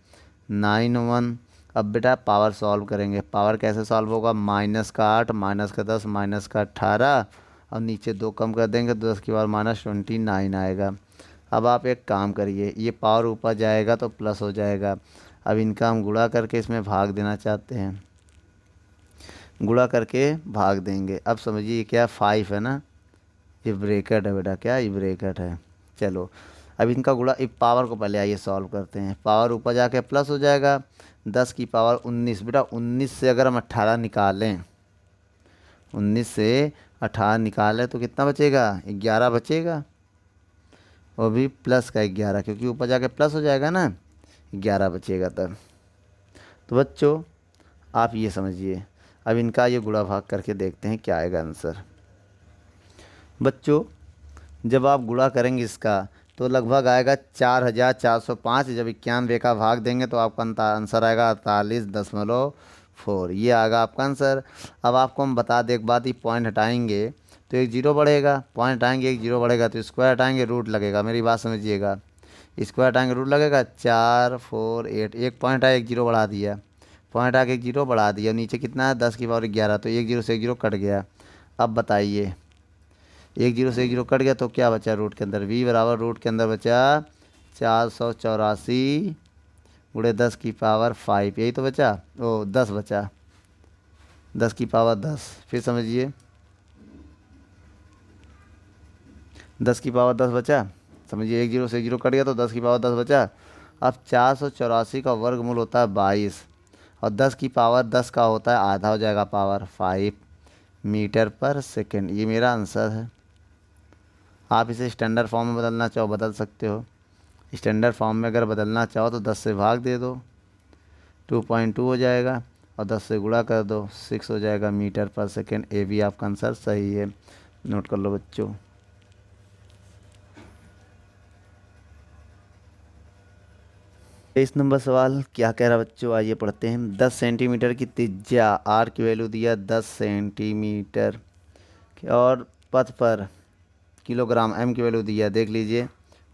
91। अब बेटा पावर सॉल्व करेंगे। पावर कैसे सॉल्व होगा, -8, -10, -18, और नीचे 2 कम कर देंगे तो 10 की पावर -29 आएगा। अब आप एक काम करिए, ये पावर ऊपर जाएगा तो प्लस हो जाएगा। अब इनका हम गुणा करके इसमें भाग देना चाहते हैं, गुणा करके भाग देंगे। अब समझिए क्या 5 है ना, ये ब्रैकेट है बेटा, क्या ये ब्रैकेट है। चलो अब इनका गुणा, इस पावर को पहले आइए सॉल्व करते हैं। पावर ऊपर जाके प्लस हो जाएगा, 10 की पावर 19। बेटा 19 से अगर हम 18 निकालें, 19 से 18 निकालें तो कितना बचेगा, 11 बचेगा। वो भी प्लस का 11, क्योंकि ऊपर जाके प्लस हो जाएगा ना, 11 बचेगा तब। तो बच्चों आप ये समझिए, अब इनका ये गुणा भाग करके देखते हैं क्या आएगा आंसर। बच्चों जब आप गुणा करेंगे इसका तो लगभग आएगा 4405। जब 91 का भाग देंगे तो आपका आंसर आएगा 48.4। ये आएगा आपका आंसर। अब आपको हम बता दें एक बात, ये पॉइंट हटाएंगे तो एक जीरो बढ़ेगा, पॉइंट हटाएंगे एक जीरो बढ़ेगा, तो स्क्वायर हटाएंगे रूट लगेगा। मेरी बात समझिएगा, स्क्वायर हटाएंगे रूट लगेगा। 4 4 8, एक पॉइंट आया, एक जीरो बढ़ा दिया, पॉइंट आके एक जीरो बढ़ा दिया। नीचे कितना है, 10 की पावर 11, तो एक जीरो से एक जीरो कट गया। अब बताइए, एक जीरो से एक जीरो कट गया तो क्या बचा रूट के अंदर, v बराबर रूट के अंदर बचा 484 गुणे 10 की पावर 5, यही तो बचा। ओ 10 बचा, 10 की पावर 10। फिर समझिए 10 की पावर 10 बचा। समझिए एक जीरो से एक जीरो कट गया तो 10 की पावर 10 बचा। अब 484 का वर्गमूल होता है 22, और 10 की पावर 10 का होता है आधा, हो जाएगा पावर 5 मीटर पर सेकेंड। ये मेरा आंसर है। आप इसे स्टैंडर्ड फॉर्म में बदलना चाहो बदल सकते हो। स्टैंडर्ड फॉर्म में अगर बदलना चाहो तो 10 से भाग दे दो, 2.2 हो जाएगा, और 10 से गुणा कर दो, 6 हो जाएगा मीटर पर सेकेंड। ए भी आपका आंसर सही है, नोट कर लो बच्चों। 23 नंबर सवाल क्या कह रहा बच्चों, आइए पढ़ते हैं। 10 सेंटीमीटर की त्रिज्या, आर की वैल्यू दिया 10 सेंटीमीटर, और पथ पर किलोग्राम, एम की वैल्यू दिया, देख लीजिए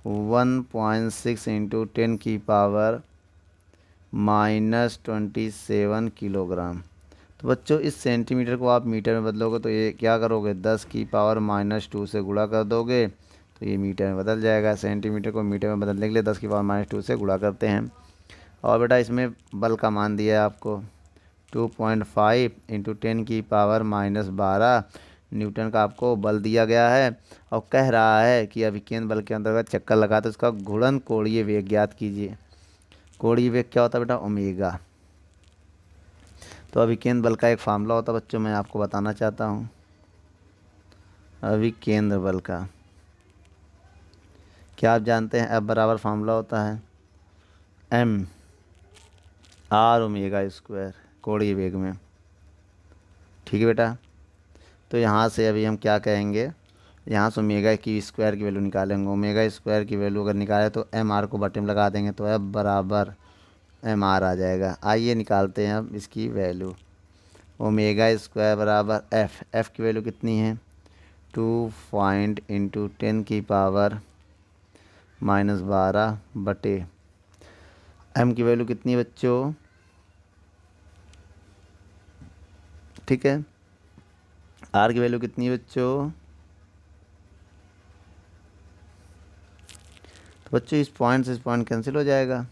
1.6 इंटू 10 की पावर -27 किलोग्राम। तो बच्चों इस सेंटीमीटर को आप मीटर में बदलोगे तो ये क्या करोगे, 10 की पावर -2 से गुणा कर दोगे तो ये मीटर में बदल जाएगा। सेंटीमीटर को मीटर में बदलने के लिए 10 की पावर -2 से गुणा करते हैं। और बेटा इसमें बल का मान दिया है आपको 2.5 इंटू 10 की पावर -12 न्यूटन का आपको बल दिया गया है। और कह रहा है कि अभिकेंद्र बल के अंतर्गत चक्कर लगा तो इसका घूर्णन कोणीय वेग ज्ञात कीजिए। कोणीय वेग क्या होता है बेटा, ओमेगा। तो अभिकेंद्र बल का एक फार्मूला होता है बच्चों, मैं आपको बताना चाहता हूँ। अभिकेंद्र बल का क्या आप जानते हैं, F बराबर फार्मूला होता है m r ओमेगा स्क्वायर कोणीय वेग में। ठीक है बेटा, तो यहाँ से अभी हम क्या कहेंगे, यहाँ से ओमेगा की स्क्वायर की वैल्यू निकालेंगे। ओमेगा स्क्वायर की वैल्यू अगर निकाले तो एम आर को बटे में लगा देंगे तो F बराबर एम आर आ जाएगा। आइए निकालते हैं अब इसकी वैल्यू। ओमेगा स्क्वायर बराबर एफ़ की वैल्यू कितनी है, 2 पॉइंट इंटू 10 की पावर -12 बटे एम की वैल्यू कितनी बच्चों, ठीक है, आर की वैल्यू कितनी है बच्चों। तो बच्चों इस पॉइंट से इस पॉइंट कैंसिल हो जाएगा।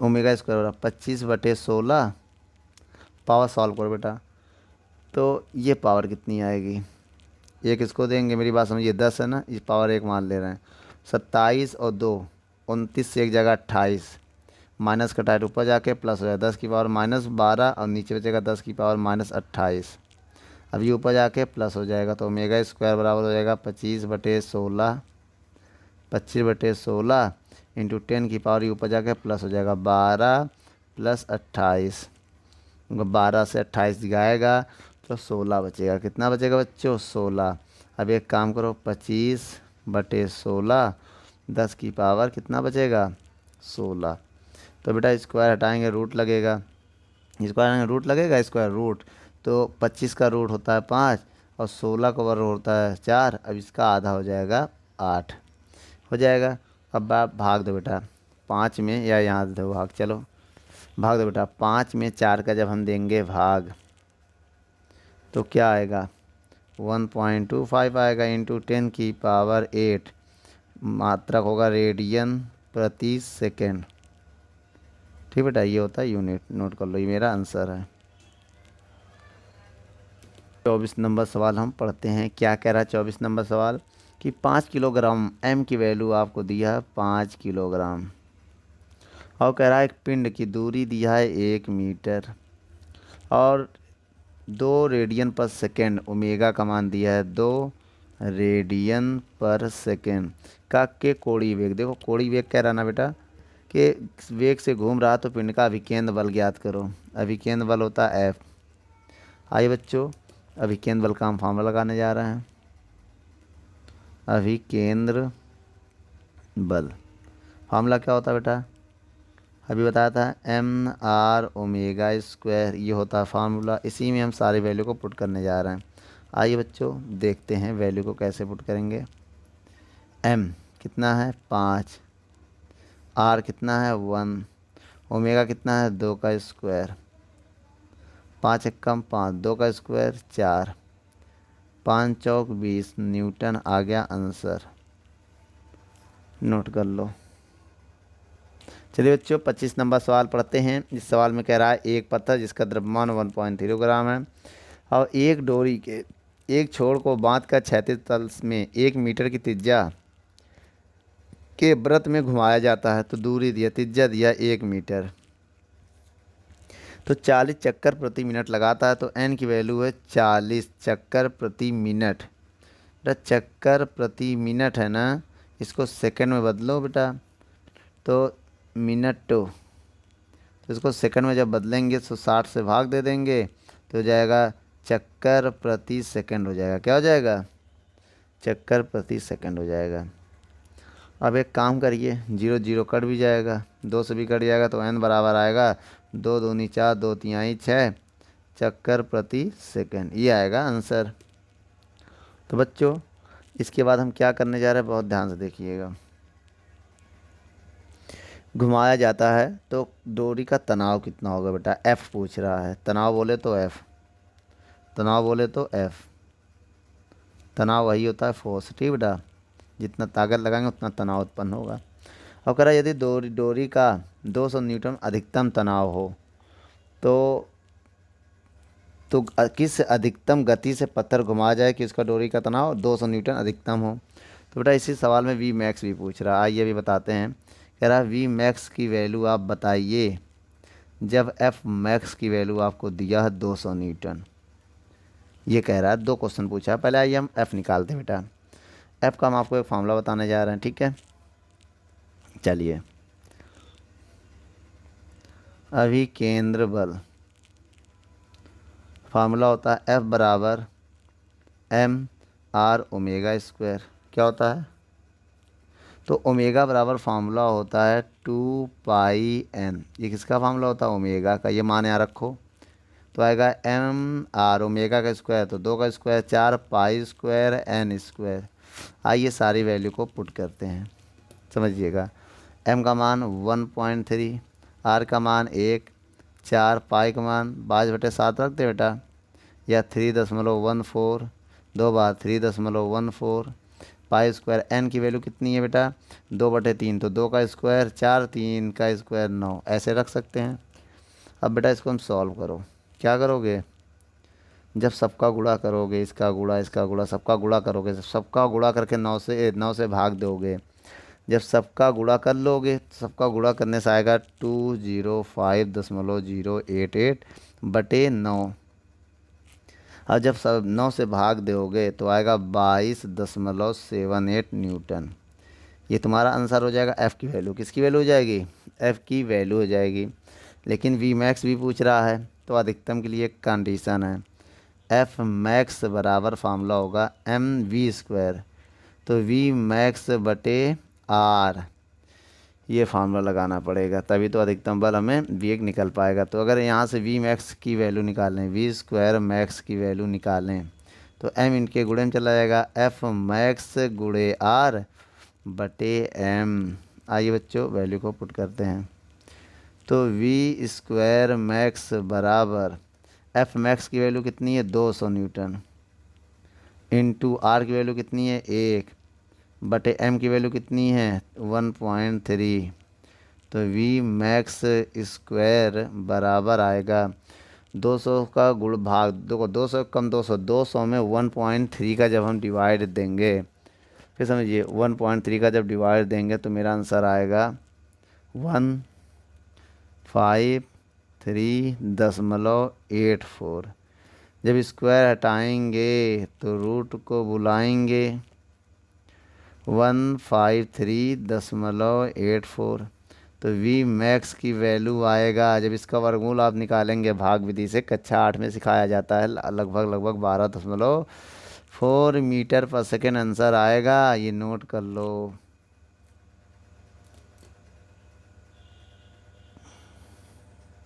ओमेगा स्क्वायर बराबर 25/16। पावर सॉल्व करो बेटा, तो ये पावर कितनी आएगी, एक इसको देंगे, मेरी बात समझिए 10 है ना, इस पावर एक मान ले रहे हैं। 27 और 2 29 से एक जगह 28, माइनस का टाइट ऊपर जाके प्लस हो जाएगा, 10 की पावर -12 और नीचे बचेगा 10 की पावर -28। अब ये ऊपर जाके प्लस हो जाएगा तो ओमेगा स्क्वायर बराबर हो जाएगा 25/16, 25/16 इंटू 10 की पावर, ये ऊपर जाके प्लस हो जाएगा 12 + 28। 12 से 28 जाएगा तो 16 बचेगा। कितना बचेगा बच्चों, 16। अब एक काम करो, 25/16, 10 की पावर कितना बचेगा, 16। तो बेटा स्क्वायर हटाएंगे रूट लगेगा, स्क्वायर हटाएंगे रूट लगेगा, स्क्वायर रूट, तो 25 का रूट होता है 5 और 16 का वर्ग होता है 4। अब इसका आधा हो जाएगा 8 हो जाएगा। अब आप भाग दो बेटा 5 में, या यहाँ दो भाग, चलो भाग दो बेटा, 5 में 4 का जब हम देंगे भाग तो क्या आएगा, 1.25 आएगा इंटू 10⁸ मात्रक होगा रेडियन प्रति सेकेंड। ठीक बेटा, ये होता है यूनिट, नोट कर लो, ये मेरा आंसर है। 24 नंबर सवाल हम पढ़ते हैं। क्या कह रहा है 24 नंबर सवाल कि 5 किलोग्राम m की वैल्यू आपको दिया है 5 किलोग्राम, और कह रहा है एक पिंड की दूरी दिया है 1 मीटर, और 2 रेडियन पर सेकेंड ओमेगा का मान दिया है 2 रेडियन पर सेकेंड का के कोणीय वेग। देखो कोणीय वेग कह रहा ना बेटा कि वेग से घूम रहा तो पिंड का अभिकेंद्र बल ज्ञात करो। अभिकेंद्र बल होता है F। आइए बच्चों, अभिकेंद्र बल का हम फॉर्मूला लगाने जा रहे हैं। अभिकेंद्र बल फॉर्मूला क्या होता है बेटा, अभी बताया था mr⍵², ये होता है फार्मूला। इसी में हम सारी वैल्यू को पुट करने जा रहे हैं। आइए बच्चों देखते हैं वैल्यू को कैसे पुट करेंगे। m कितना है 5, r कितना है 1, ओमेगा कितना है 2 का स्क्वायर, 5 एकम 5, 2 का स्क्वायर 4, 5 चौक 20 न्यूटन आ गया आंसर। नोट कर लो। चलिए बच्चों 25 नंबर सवाल पढ़ते हैं। इस सवाल में कह रहा है एक पत्थर जिसका द्रव्यमान 1.3 ग्राम है और एक डोरी के एक छोर को बांध कर क्षैतिज तल में 1 मीटर की त्रिज्या के वृत्त में घुमाया जाता है, तो दूरी दिया, त्रिज्या दिया 1 मीटर, तो 40 चक्कर प्रति मिनट लगाता है, तो n की वैल्यू है 40 चक्कर प्रति मिनट। बेटा चक्कर प्रति मिनट है ना, इसको सेकंड में बदलो बेटा, तो मिनट तो इसको सेकंड में जब बदलेंगे तो 60 से भाग दे देंगे तो हो जाएगा चक्कर प्रति सेकंड हो जाएगा। क्या हो जाएगा, चक्कर प्रति सेकंड हो जाएगा। अब एक काम करिए, 0 0 कट भी जाएगा, 2 से भी कट जाएगा, तो n बराबर आएगा 2 दूनी 4, 2 तिहाई 6 चक्कर प्रति सेकंड, ये आएगा आंसर। तो बच्चों इसके बाद हम क्या करने जा रहे हैं, बहुत ध्यान से देखिएगा। घुमाया जाता है तो डोरी का तनाव कितना होगा बेटा, F पूछ रहा है। तनाव बोले तो F, तनाव बोले तो F, तनाव वही होता है फोर्स। ठीक बेटा, जितना ताकत लगाएंगे उतना तनाव उत्पन्न होगा। और कह रहा है यदि डोरी का 200 न्यूटन अधिकतम तनाव हो तो किस अधिकतम गति से पत्थर घुमाया जाए कि उसका डोरी का तनाव 200 न्यूटन अधिकतम हो। तो बेटा इसी सवाल में V मैक्स भी पूछ रहा है, आइए भी बताते हैं। कह रहा है V मैक्स की वैल्यू आप बताइए जब F मैक्स की वैल्यू आपको दिया है 200 न्यूटन। ये कह रहा है, 2 क्वेश्चन पूछा है। पहले आइए हम F निकालते हैं बेटा। F का हम आपको एक फार्मूला बताने जा रहे हैं, ठीक है। चलिए, अभिकेंद्र बल फार्मूला होता है F बराबर mr⍵²। क्या होता है, तो ओमेगा बराबर फार्मूला होता है 2πn। ये किसका फार्मूला होता है, ओमेगा का, ये मान यहाँ रखो, तो आएगा mr ओमेगा का स्क्वायर, तो 2 का स्क्वायर 4 π² n²। आइए सारी वैल्यू को पुट करते हैं, समझिएगा। m का मान 1.3, r का मान 1, 4 पाई का मान 22/7 रखते बेटा, या 3.14, 2 बार 3.14 π² n की वैल्यू कितनी है बेटा 2/3, तो 2 का स्क्वायर 4, 3 का स्क्वायर 9, ऐसे रख सकते हैं। अब बेटा इसको हम सॉल्व करो। क्या करोगे, जब सबका गुणा करोगे, इसका गुणा सबका गुणा करोगे, सबका गुणा करके 9 से भाग दोगे। जब सबका गुणा कर लोगे, सबका गुणा करने से आएगा 205.088/9। और जब सब 9 से भाग दोगे तो आएगा 22.78 न्यूटन। ये तुम्हारा आंसर हो जाएगा। F की वैल्यू किसकी वैल्यू हो जाएगी, F की वैल्यू हो जाएगी। लेकिन V मैक्स भी पूछ रहा है, तो अधिकतम के लिए एक कंडीशन है, F मैक्स बराबर फार्मूला होगा mv², तो V मैक्स बटे R, ये फार्मूला लगाना पड़ेगा, तभी तो अधिकतम बल हमें V निकल पाएगा। तो अगर यहाँ से V मैक्स की वैल्यू निकालें, V² मैक्स की वैल्यू निकालें, तो M इनके गुणे में चला जाएगा, F मैक्स गुणे R बटे M। आइए बच्चों वैल्यू को पुट करते हैं। तो वी स्क्वायर मैक्स बराबर एफ मैक्स की वैल्यू कितनी है 200 न्यूटन इंटू आर की वैल्यू कितनी है 1 बटे एम की वैल्यू कितनी है 1.3। तो वी मैक्स स्क्वायर बराबर आएगा 200 का गुण भाग देखो 200 कम 200 में 1.3 का जब हम डिवाइड देंगे फिर समझिए 1.3 का जब डिवाइड देंगे तो मेरा आंसर आएगा 153.84। जब स्क्वायर हटाएंगे तो रूट को बुलाएंगे 153.84। तो वी मैक्स की वैल्यू आएगा जब इसका वर्गमूल आप निकालेंगे भाग विधि से कक्षा 8 में सिखाया जाता है लगभग 12.4 मीटर पर सेकेंड आंसर आएगा। ये नोट कर लो।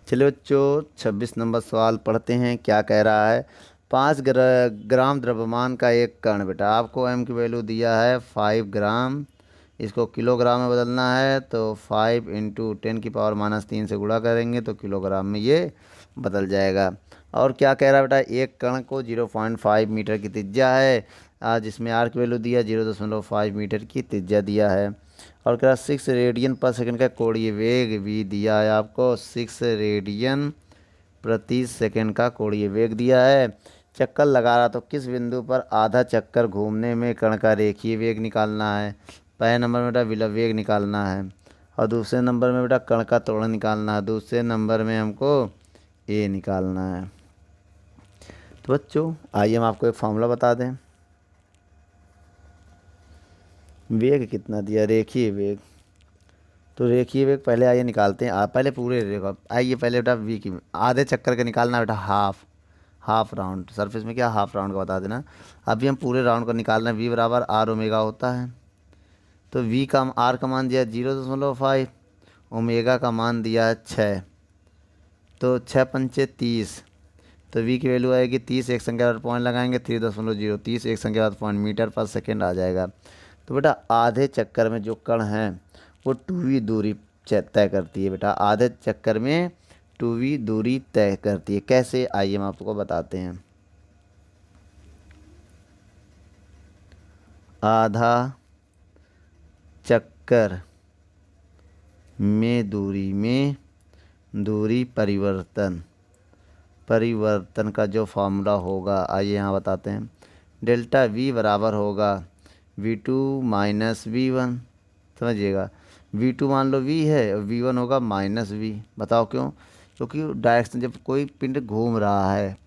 चलिए बच्चों 26 नंबर सवाल पढ़ते हैं क्या कह रहा है। 5 ग्राम द्रव्यमान का एक कण बेटा आपको एम की वैल्यू दिया है 5 ग्राम इसको किलोग्राम में बदलना है तो 5 इंटू 10⁻³ से गुणा करेंगे तो किलोग्राम में ये बदल जाएगा। और क्या कह रहा है बेटा एक कण को 0.5 मीटर की त्रिज्या है जिसमें आर की वैल्यू दिया 0.5 मीटर की त्रिज्या दिया है और कह रहा 6 रेडियन पर सेकंड का कोणीय वेग भी दिया है आपको 6 रेडियन प्रति सेकंड का कोणीय वेग दिया है। चक्कर लगा रहा तो किस बिंदु पर आधा चक्कर घूमने में कण का रेखीय वेग निकालना है। पहले नंबर में बेटा विलंब वेग निकालना है और दूसरे नंबर में बेटा कण का त्वरण निकालना है। दूसरे नंबर में हमको ए निकालना है। तो बच्चों आइए हम आपको एक फॉर्मूला बता दें। वेग कितना दिया रेखीय वेग तो रेखीय वेग पहले आइए निकालते हैं पहले पूरे रेखा आइए पहले बेटा वी की आधे चक्कर का निकालना बेटा हाफ राउंड सरफेस में क्या हाफ राउंड का बता देना। अभी हम पूरे राउंड का निकालना है वी बराबर आर ओमेगा होता है तो वी का आर का मान दिया 0.5 ओमेगा का मान दिया है 6 तो 6 पंचे 30 तो वी की वैल्यू आएगी 30 एक संख्या पर पॉइंट लगाएंगे 3.0 30 एक संख्या पर पॉइंट मीटर पर सेकेंड आ जाएगा। तो बेटा आधे चक्कर में जो कण है वो 2v दूरी तय करती है बेटा आधे चक्कर में 2v दूरी तय करती है। कैसे आइए हम आपको बताते हैं। आधा चक्कर में दूरी परिवर्तन का जो फॉर्मूला होगा आइए यहाँ बताते हैं। डेल्टा वी बराबर होगा v2 माइनस वी1 समझिएगा v2 मान लो v है और v1 होगा माइनस v। बताओ क्यों क्योंकि डायरेक्शन जब कोई पिंड घूम रहा है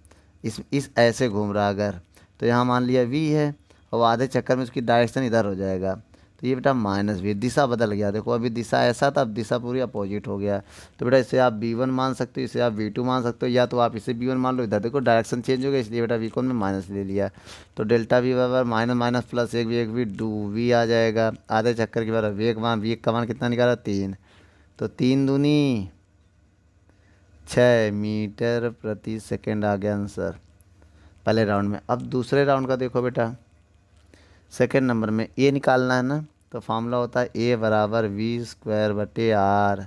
इस ऐसे घूम रहा अगर तो यहाँ मान लिया v है और आधे चक्कर में उसकी डायरेक्शन इधर हो जाएगा तो ये बेटा माइनस v दिशा बदल गया। देखो अभी दिशा ऐसा था अब दिशा पूरी अपोजिट हो गया। तो बेटा इसे आप v1 मान सकते हो इसे आप v2 मान सकते हो या तो आप इसे v1 मान लो इधर देखो डायरेक्शन चेंज हो गया इसलिए बेटा v को में माइनस ले लिया। तो डेल्टा v बराबर माइनस माइनस प्लस एक v 2v आ जाएगा। आधे चक्कर के बाद वेग का मान कितना निकाला 3 तो 3 दूनी 6 मीटर प्रति सेकेंड आ गया आंसर पहले राउंड में। अब दूसरे राउंड का देखो बेटा सेकेंड नंबर में ए निकालना है ना तो फार्मूला होता है ए बराबर वी स्क्वायर बटे आर।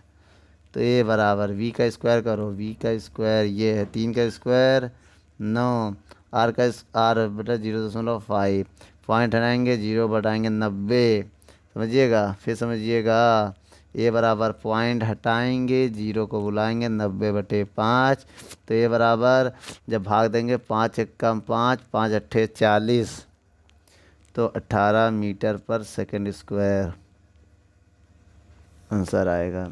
तो ए बराबर वी का स्क्वायर करो वी का स्क्वायर ये है 3 का स्क्वायर 9 आर बटा 0.5 पॉइंट हटाएंगे 0 बटाएंगे 90 समझिएगा। फिर समझिएगा ए बराबर पॉइंट हटाएंगे 0 को बुलाएंगे 90/5 तो ए बराबर जब भाग देंगे 5 एकम 5 5 अट्ठे 40 तो 18 मीटर पर सेकंड स्क्वायर आंसर आएगा।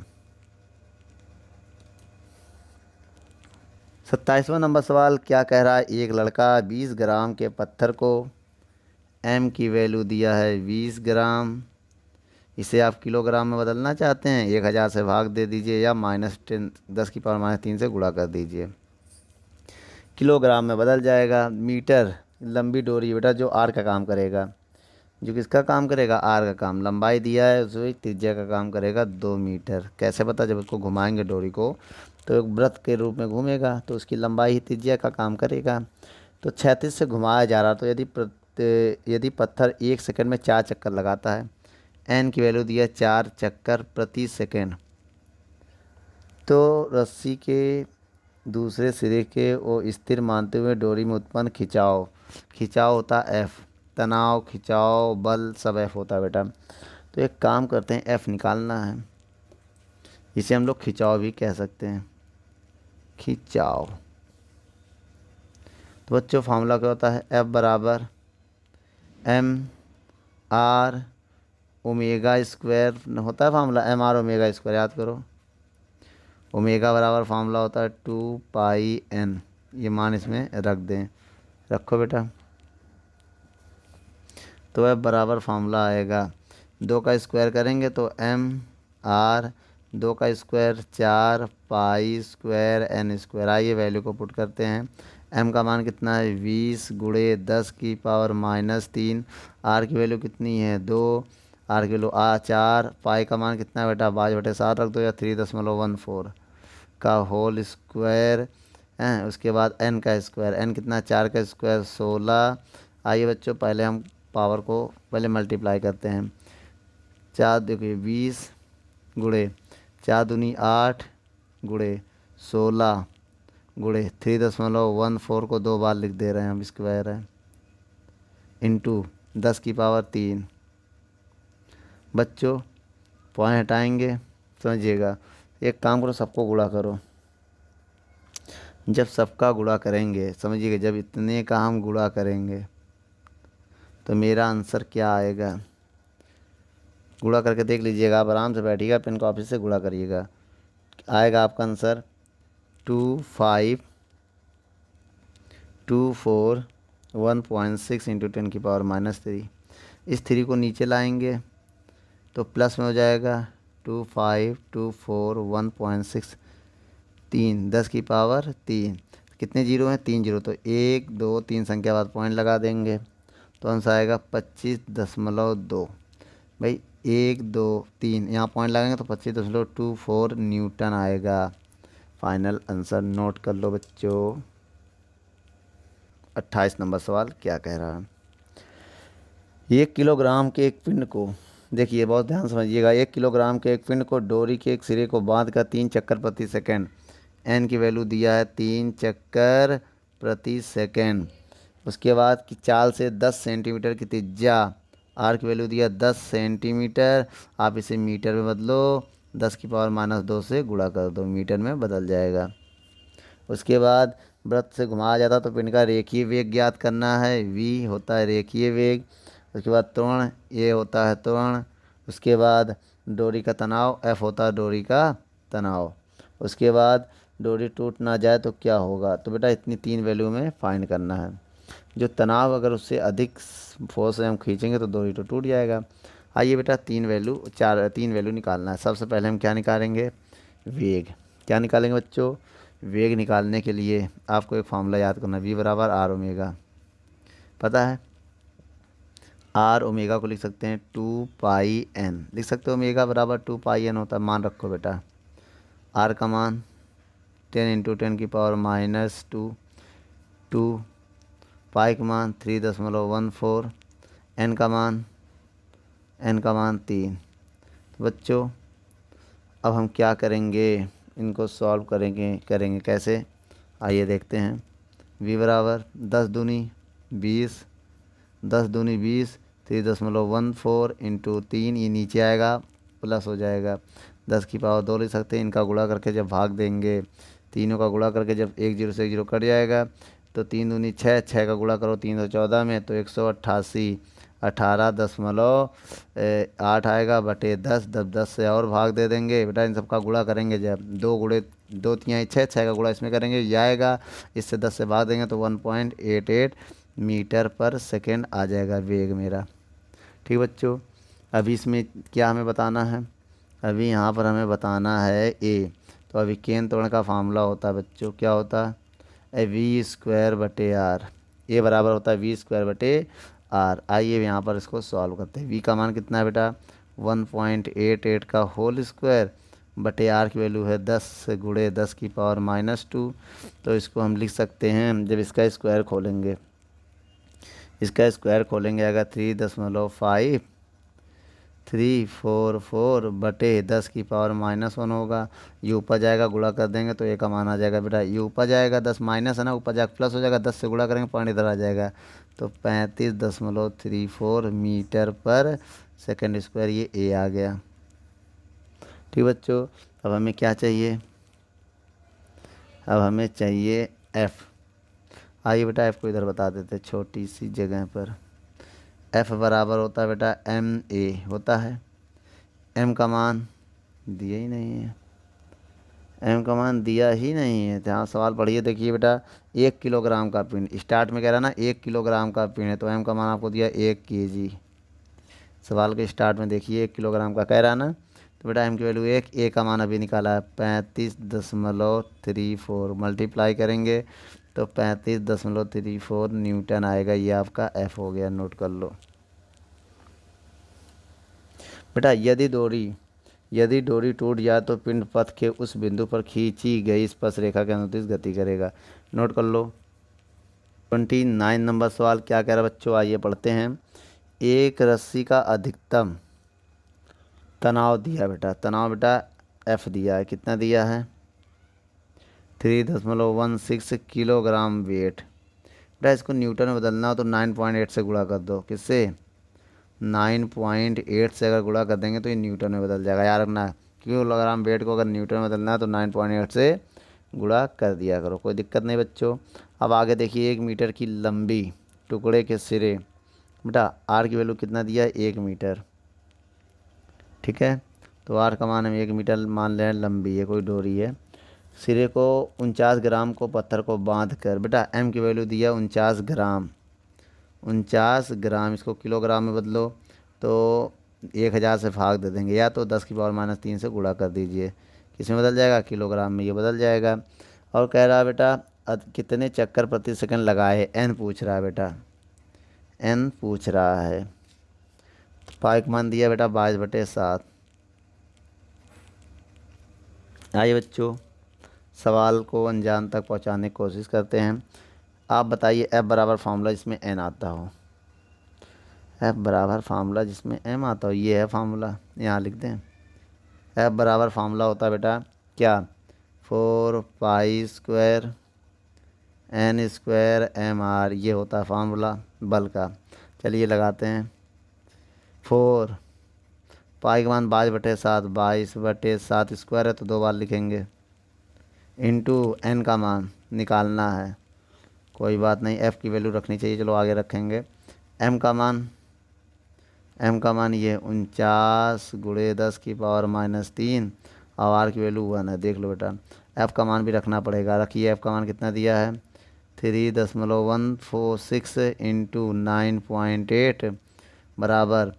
27वां नंबर सवाल क्या कह रहा है। एक लड़का 20 ग्राम के पत्थर को एम की वैल्यू दिया है 20 ग्राम इसे आप किलोग्राम में बदलना चाहते हैं 1000 से भाग दे दीजिए या -10⁻³ से गुणा कर दीजिए किलोग्राम में बदल जाएगा। मीटर लंबी डोरी बेटा जो आर का काम करेगा जो किसका काम करेगा आर का काम लंबाई दिया है उसमें त्रिज्या का काम करेगा 2 मीटर। कैसे पता जब उसको घुमाएंगे डोरी को तो एक वृत्त के रूप में घूमेगा तो उसकी लंबाई ही त्रिज्या का काम करेगा। तो क्षैतिज से घुमाया जा रहा तो यदि पत्थर 1 सेकंड में 4 चक्कर लगाता है एन की वैल्यू दिया 4 चक्कर प्रति सेकेंड तो रस्सी के दूसरे सिरे के वो स्थिर मानते हुए डोरी में उत्पन्न खिंचाव, खिंचाव होता है एफ, तनाव, खिंचाव, बल सब एफ होता है बेटा। तो एक काम करते हैं, एफ निकालना है, इसे हम लोग खिंचाव भी कह सकते हैं, खिंचाव। तो बच्चों फार्मूला क्या होता है, एफ बराबर एम आर ओमेगा स्क्वायर होता है formula, M R omega square, याद करो। ओमेगा बराबर फार्मूला होता है 2πn, ये मान इसमें रख दें, रखो बेटा। तो एफ बराबर फार्मूला आएगा, 2 का स्क्वायर करेंगे तो एम आर, 2 का स्क्वायर 4π² n स्क्वायर। आइए वैल्यू को पुट करते हैं। एम का मान कितना है 20 गुणे 10 की पावर -3, आर की वैल्यू कितनी है 2, आर की वैल्यू 4, पाई का मान कितना है बेटा 5/7 रख दो, या 3.14 का होल स्क्वायर है। उसके बाद एन का स्क्वायर, एन कितना 4 का स्क्वायर 16। आइए बच्चों पहले हम पावर को पहले मल्टीप्लाई करते हैं। 4 देखिए 20 गुणे 4 दूनी 8 गुणे 16 गुणे 3.14 को 2 बार लिख दे रहे हैं हम, स्क्वायर है, इंटू 10 की पावर 3। बच्चों पॉइंट हटाएंगे, समझिएगा। एक काम करो, सबको गुणा करो। जब सबका गुणा करेंगे, समझिएगा, जब इतने का हम गुणा करेंगे तो मेरा आंसर क्या आएगा, गुणा करके देख लीजिएगा। आप आराम से बैठिएगा, पेन कॉपी से गुणा करिएगा। आएगा आपका आंसर 2524 इंटू 10 की पावर -3। इस 3 को नीचे लाएंगे तो प्लस में हो जाएगा 2524 3, 10 की पावर 3। कितने जीरो हैं 3 जीरो, तो 1 2 3 संख्या बाद पॉइंट लगा देंगे तो आंसर आएगा 25.2। भाई 1 2 3 यहाँ पॉइंट लगाएंगे तो 25.24 न्यूटन आएगा। फाइनल आंसर नोट कर लो बच्चों। 28 नंबर सवाल क्या कह रहा है, 1 किलोग्राम के एक पिंड को, देखिए बहुत ध्यान समझिएगा, 1 किलोग्राम के एक पिंड को डोरी के एक सिरे को बांधकर 3 चक्कर प्रति सेकंड, एन की वैल्यू दिया है 3 चक्कर प्रति सेकंड। उसके बाद की चाल से 10 सेंटीमीटर की त्रिज्या, आर की वैल्यू दिया 10 सेंटीमीटर, आप इसे मीटर में बदलो, 10 की पावर -2 से गुणा कर दो, मीटर में बदल जाएगा। उसके बाद वृत्त से घुमाया जाता तो पिंड का रेखीय वेग ज्ञात करना है, v होता है रेखीय वेग। उसके बाद त्वरण, ये होता है त्वरण। उसके बाद डोरी का तनाव, f होता है डोरी का तनाव। उसके बाद डोरी टूट ना जाए तो क्या होगा, तो बेटा इतनी 3 वैल्यू में फाइंड करना है। जो तनाव अगर उससे अधिक फोर्स से हम खींचेंगे तो डोरी तो टूट जाएगा। आइए बेटा 3 वैल्यू निकालना है। सबसे पहले हम क्या निकालेंगे, वेग। क्या निकालेंगे बच्चों, वेग निकालने के लिए आपको एक फार्मूला याद करना है, v बराबर आर ओमेगा, पता है। आर ओमेगा को लिख सकते हैं 2πn, लिख सकते हो ओमेगा बराबर 2πn होता है। मान रखो बेटा, आर का मान 10 इंटू 10 की पावर -2, पाई का मान 3.14, एन का मान 3। तो बच्चों अब हम क्या करेंगे, इनको सॉल्व करेंगे कैसे, आइए देखते हैं। v बराबर 10 दूनी 20, 10 दूनी 20, 3.14 इंटू 3, ये नीचे आएगा प्लस हो जाएगा, 10 की पावर 2 लिख सकते हैं। इनका गुणा करके जब भाग देंगे, तीनों का गुणा करके जब 1 0 से 1 0 कट जाएगा तो 3 दूनी 6, 6 का गुणा करो 314 में तो 188, 18.8 आएगा बटे 10, 10 से और भाग दे देंगे बेटा। इन सबका गुणा करेंगे जब 2 गुणे 2 तिहाई 6, 6 का गुणा इसमें करेंगे, ये आएगा, इससे 10 से भाग देंगे तो 1.88 मीटर पर सेकेंड आ जाएगा वेग मेरा। ठीक बच्चों, अभी इसमें क्या हमें बताना है, अभी यहाँ पर हमें बताना है ए। तो अभी केंद्र त्वरण का फार्मूला होता है बच्चों, क्या होता है, v² बटे आर, ए बराबर होता है v² बटे आर। आइए यहाँ पर इसको सॉल्व करते हैं। v का मान कितना है बेटा 1.88 का होल स्क्वायर बटे आर की वैल्यू है 10 गुणे 10 की पावर -2। तो इसको हम लिख सकते हैं, जब इसका स्क्वायर खोलेंगे, इसका स्क्वायर खोलेंगे आएगा 3.5 344 बटे 10 की पावर -1 होगा। ये ऊपर जाएगा, गुणा कर देंगे तो 1 का मान आ जाएगा बेटा। ये ऊपर जाएगा, 10 माइनस है ना, ऊपर जाकर प्लस हो जाएगा, 10 से गुणा करेंगे पॉइंट इधर आ जाएगा। तो 35.34 मीटर पर सेकंड स्क्वायर, ये ए आ गया। ठीक बच्चों, अब हमें क्या चाहिए? अब हमें चाहिए एफ। आइए बेटा एफ को इधर बता देते छोटी सी जगह पर। एफ बराबर होता है बेटा MA होता है। एम का मान दिया ही नहीं है, एम का मान दिया ही नहीं है। जहाँ सवाल पढ़िए देखिए बेटा, 1 किलोग्राम का पिंड, स्टार्ट में कह रहा ना 1 किलोग्राम का पिंड है, तो एम का मान आपको दिया 1 kg। सवाल के स्टार्ट में देखिए 1 किलोग्राम का कह रहा ना, तो बेटा एम की वैल्यू 1, ए का मान अभी निकाला है 35.34, मल्टीप्लाई करेंगे तो 35.34 न्यूटन आएगा। ये आपका एफ हो गया, नोट कर लो बेटा। यदि डोरी टूट जाए तो पिंड पथ के उस बिंदु पर खींची गई स्पर्श रेखा के अनुदिश गति करेगा। नोट कर लो। 29 नंबर सवाल क्या कह रहा है बच्चों, आइए पढ़ते हैं। एक रस्सी का अधिकतम तनाव दिया बेटा, तनाव बेटा एफ दिया है, कितना दिया है 3.16 किलोग्राम वेट। बेटा इसको न्यूटन में बदलना हो तो 9.8 से गुणा कर दो। किससे? 9.8 से अगर गुणा कर देंगे तो ये न्यूटन में बदल जाएगा। याद रखना, किलोग्राम वेट को अगर न्यूटन में बदलना है तो 9.8 से गुणा कर दिया करो, कोई दिक्कत नहीं बच्चों। अब आगे देखिए, 1 मीटर की लंबी टुकड़े के सिरे, बेटा आर की वैल्यू कितना दिया है 1 मीटर। ठीक है, तो आर का मान हम 1 मीटर मान लें, लंबी है कोई डोरी है। सिरे को 49 ग्राम को पत्थर को बांध कर, बेटा एम की वैल्यू दिया 49 ग्राम, 49 ग्राम, इसको किलोग्राम में बदलो तो 1000 से भाग दे देंगे, या तो 10 की पावर -3 से गुणा कर दीजिए। किस में बदल जाएगा? किलोग्राम में, ये बदल जाएगा। और कह रहा है बेटा कितने चक्कर प्रति सेकंड लगाए, एन पूछ रहा है बेटा, एन पूछ रहा है। पाइक मान दिया बेटा 22/7। आइए बच्चों, सवाल को अनजान तक पहुंचाने की कोशिश करते हैं। आप बताइए एफ बराबर फार्मूला जिसमें एन आता हो, एफ बराबर फार्मूला जिसमें एम आता हो, ये है फार्मूला, यहाँ लिख दें। एफ बराबर फार्मूला होता है बेटा क्या, 4π² n² mr, ये होता है फार्मूला बल का। चलिए लगाते हैं। 4 पाई का मान 22/7, 22/7 स्क्वायर है तो 2 बार लिखेंगे, इंटू एन का मान निकालना है, कोई बात नहीं, एफ़ की वैल्यू रखनी चाहिए, चलो आगे रखेंगे। एम का मान ये 49 × 10 की पावर -3 और आर की वैल्यू 1 है। देख लो बेटा, एफ़ का मान भी रखना पड़ेगा, रखिए। एफ़ का मान कितना दिया है 3.146 इंटू 9.8 बराबर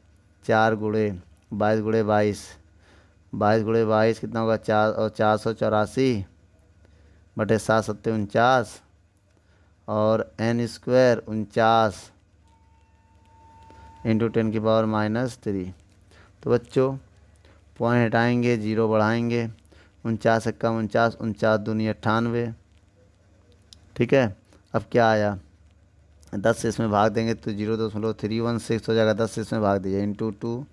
4 × 22 कितना होगा 4 और 484/7 और n² 49 इंटू 10 की पावर -3। तो बच्चों पॉइंट हटाएंगे, 0 बढ़ाएंगे, 49 × 49, 49 दूनी 98। ठीक है, अब क्या आया, 10 से इसमें भाग देंगे तो 0.316 हो जाएगा, 10 से इसमें भाग दीजिए, इंटू 2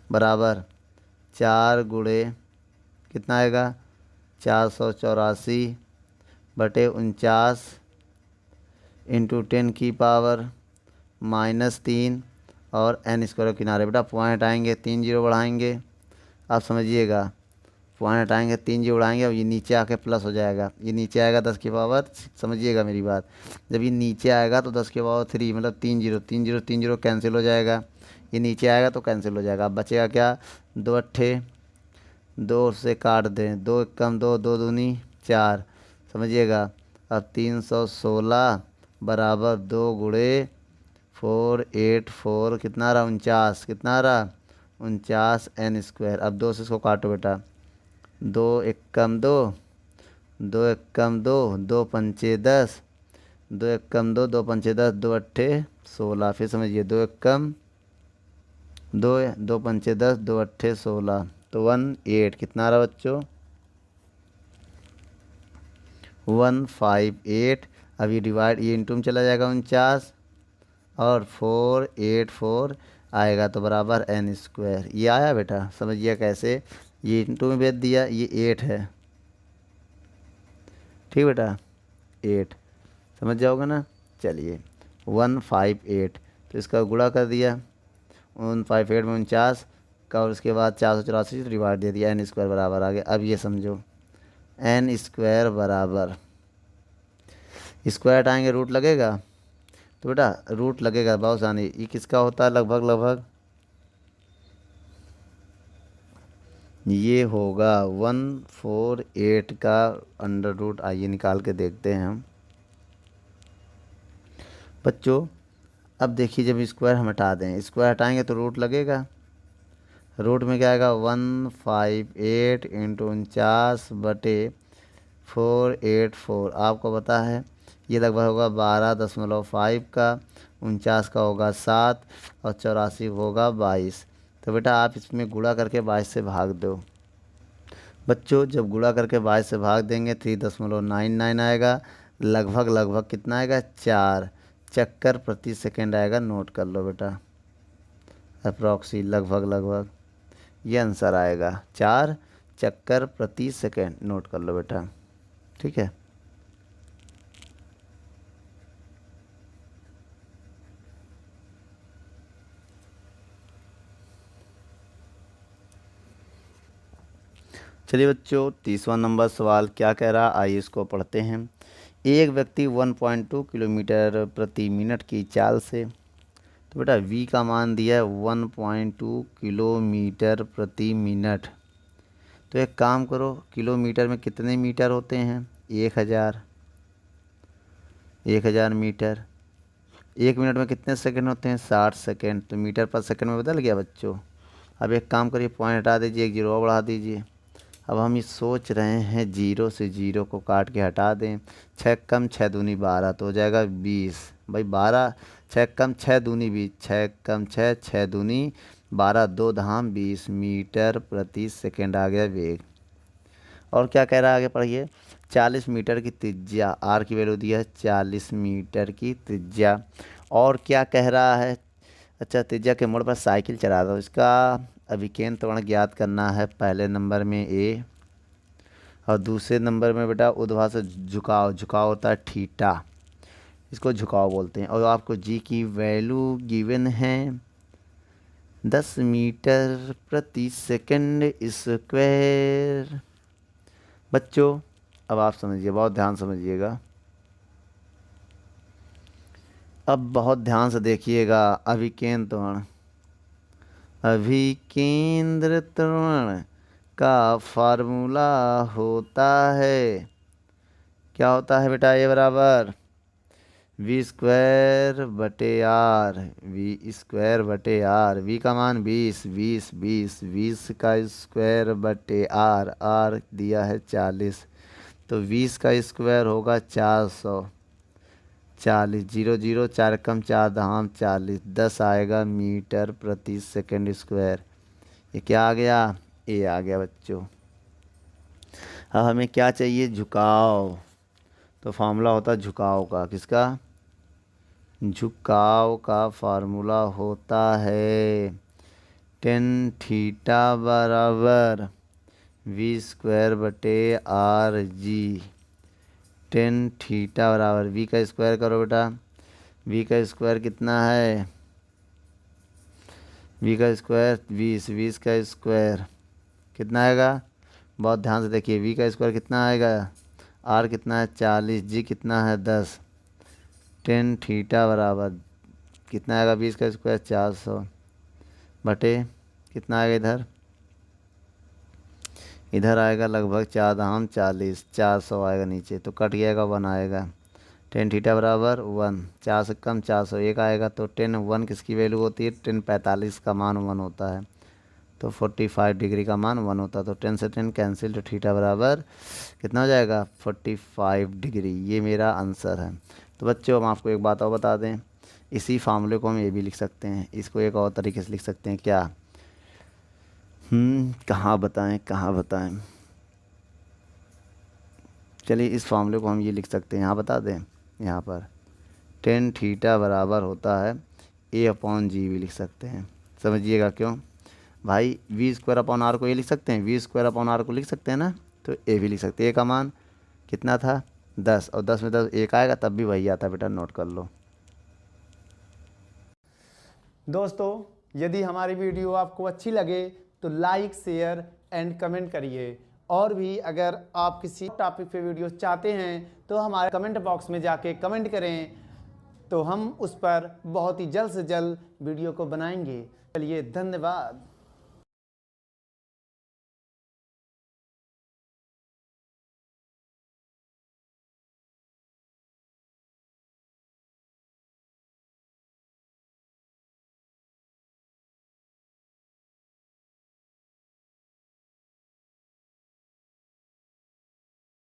बराबर 4 × कितना आएगा 484/49 इंटू 10 की पावर -3 और n² किनारे। बेटा पॉइंट आएंगे, 3 0 बढ़ाएंगे, आप समझिएगा, पॉइंट हटाएंगे 3 0 उड़ाएंगे, अब ये नीचे आके प्लस हो जाएगा, ये नीचे आएगा 10 की पावर, समझिएगा मेरी बात, जब ये नीचे आएगा तो 10 की पावर 3 मतलब 3 0 3 0 3 0 कैंसिल हो जाएगा, ये नीचे आएगा तो कैंसिल हो जाएगा। अब बचेगा क्या, 2 अट्ठे 2 से काट दें, 2 1 कम 2, 2 दूनी 4, समझिएगा। अब 316 बराबर 2 × 484 कितना रहा 49, कितना रहा 49 n²। अब 2 से इसको काटो बेटा, 2 1 कम 2, 2 1 कम 2, 2 पंचे 10, 2 1 कम 2, 2 पंचे 10, 2 अट्ठे 16। फिर समझिए 2 1 कम 2, 2 पंचे 10, 2 अट्ठे 16, तो 18 कितना रहा बच्चों 158। अब ये डिवाइड, ये इंटू में चला जाएगा 49 और 484 आएगा तो बराबर एन स्क्वायर। ये आया बेटा, समझिए कैसे, ये इंटू में भेज दिया, ये 8 है, ठीक बेटा, 8 समझ जाओगे ना। चलिए 158, तो इसका गुणा कर दिया, 158 में 49 का, और उसके बाद 484 से डिवाइड दे दिया, एन स्क्वायर बराबर आ गया। अब ये समझो, एन स्क्वायर बराबर, स्क्वायर हटाएंगे रूट लगेगा, तो बेटा रूट लगेगा बहुत आसानी। ये किसका होता है लगभग लगभग, ये होगा 148 का अंडर रूट। आइए निकाल के देखते हैं हम बच्चों। अब देखिए जब स्क्वायर हम हटा दें, स्क्वायर हटाएंगे तो रूट लगेगा, रूट में क्या आएगा 158 इंटू 49/484। आपको पता है ये लगभग होगा 12.5 का, 49 का होगा 7 और 84 होगा 22। तो बेटा आप इसमें गुणा करके 22 से भाग दो। बच्चों जब गुणा करके 22 से भाग देंगे 3.99 आएगा, लगभग लगभग कितना आएगा 4 चक्कर प्रति सेकंड आएगा। नोट कर लो बेटा, अप्रॉक्सी लगभग लगभग ये आंसर आएगा 4 चक्कर प्रति सेकंड। नोट कर लो बेटा, ठीक है। चलिए बच्चों 30वां नंबर सवाल क्या कह रहा, आइए इसको पढ़ते हैं। एक व्यक्ति 1.2 किलोमीटर प्रति मिनट की चाल से, तो बेटा v का मान दिया है 1.2 किलोमीटर प्रति मिनट। तो एक काम करो, किलोमीटर में कितने मीटर होते हैं, 1000 मीटर। 1 मिनट में कितने सेकंड होते हैं, 60 सेकंड। तो मीटर पर सेकंड में बदल गया बच्चों। अब एक काम करिए, पॉइंट हटा दीजिए, एक जीरो और बढ़ा दीजिए। अब हम ये सोच रहे हैं जीरो से जीरो को काट के हटा दें, 6 कम 6 दूनी 12 तो हो जाएगा 20। भाई 12, 6 कम 6 दूनी 20, 6 कम 6, 6 दूनी 12, 2 धाम 20 मीटर प्रति सेकंड आ गया वेग। और क्या कह रहा है आगे पढ़िए, 40 मीटर की त्रिज्या, आर की वैल्यू दी है 40 मीटर की त्रिज्या। और क्या कह रहा है, अच्छा त्रिज्या के मोड़ पर साइकिल चला दो। इसका अभिकेंद्र त्वरण ज्ञात करना है, पहले नंबर में ए और दूसरे नंबर में बेटा ऊर्ध्वाधर से झुकाव, झुकाव होता है थीटा, इसको झुकाव बोलते हैं। और आपको जी की वैल्यू गिवन है 10 मीटर प्रति सेकंड स्क्वायर। बच्चों अब आप समझिए, बहुत ध्यान समझिएगा, अब बहुत ध्यान से देखिएगा। अभिकेंद्र त्वरण, अभिकेंद्र त्वरण का फार्मूला होता है, क्या होता है बेटा, ये बराबर वी स्क्वायर बटे आर, वी स्क्वायर बटे आर। वी का मान 20, 20 20 20 का स्क्वायर बटे आर, आर दिया है 40, तो 20 का स्क्वायर होगा 440। 0 0 4 कम 4 धाम 40, 10 आएगा मीटर प्रति सेकंड स्क्वायर। ये क्या आ गया, ए आ गया बच्चों। अब हमें क्या चाहिए, झुकाव। तो फार्मूला होता है झुकाव का, किसका, झुकाव का फार्मूला होता है टेन थीटा बराबर वी स्क्वायर बटे आर जी। टेन थीटा बराबर, वी का स्क्वायर करो बेटा, वी का स्क्वायर कितना है, वी का स्क्वायर 20, 20 का स्क्वायर कितना आएगा, बहुत ध्यान से देखिए, वी का स्क्वायर कितना आएगा, आर कितना है 40, जी कितना है 10। टेन थीटा बराबर कितना आएगा, 20 का स्क्वायर 400 बटे कितना आएगा इधर, इधर आएगा लगभग 4 धाम 40, 400 आएगा नीचे, तो कट जाएगा 1 आएगा। टेन थीटा बराबर 1, 4 से कम 400, 1 आएगा। तो टेन 1 किसकी वैल्यू होती है, टेन 45 का मान 1 होता है, तो 45 डिग्री का मान 1 होता है। तो 10 से 10 कैंसिल, तो थीटा बराबर कितना हो जाएगा 45 डिग्री। ये मेरा आंसर है। तो बच्चों हम आपको एक बात और बता दें, इसी फार्मूले को हम ये भी लिख सकते हैं, इसको एक और तरीके से लिख सकते हैं, क्या, कहाँ बताएं कहाँ बताएं, चलिए इस फार्मूले को हम ये लिख सकते हैं, यहाँ बता दें, यहाँ पर टेन थीटा बराबर होता है ए अपॉन जी भी लिख सकते हैं। समझिएगा क्यों भाई। वी स्क्वायर अपॉन आर को ये लिख सकते हैं, वी स्क्वायर अपॉन आर को लिख सकते हैं ना, तो ए भी लिख सकते हैं। ए का मान कितना था 10, और 10 में 10 एक आएगा तब भी वही आता बेटा, नोट कर लो। दोस्तों यदि हमारी वीडियो आपको अच्छी लगे तो लाइक शेयर एंड कमेंट करिए, और भी अगर आप किसी टॉपिक पे वीडियो चाहते हैं तो हमारे कमेंट बॉक्स में जाके कमेंट करें, तो हम उस पर बहुत ही जल्द से जल्द वीडियो को बनाएंगे। चलिए धन्यवाद।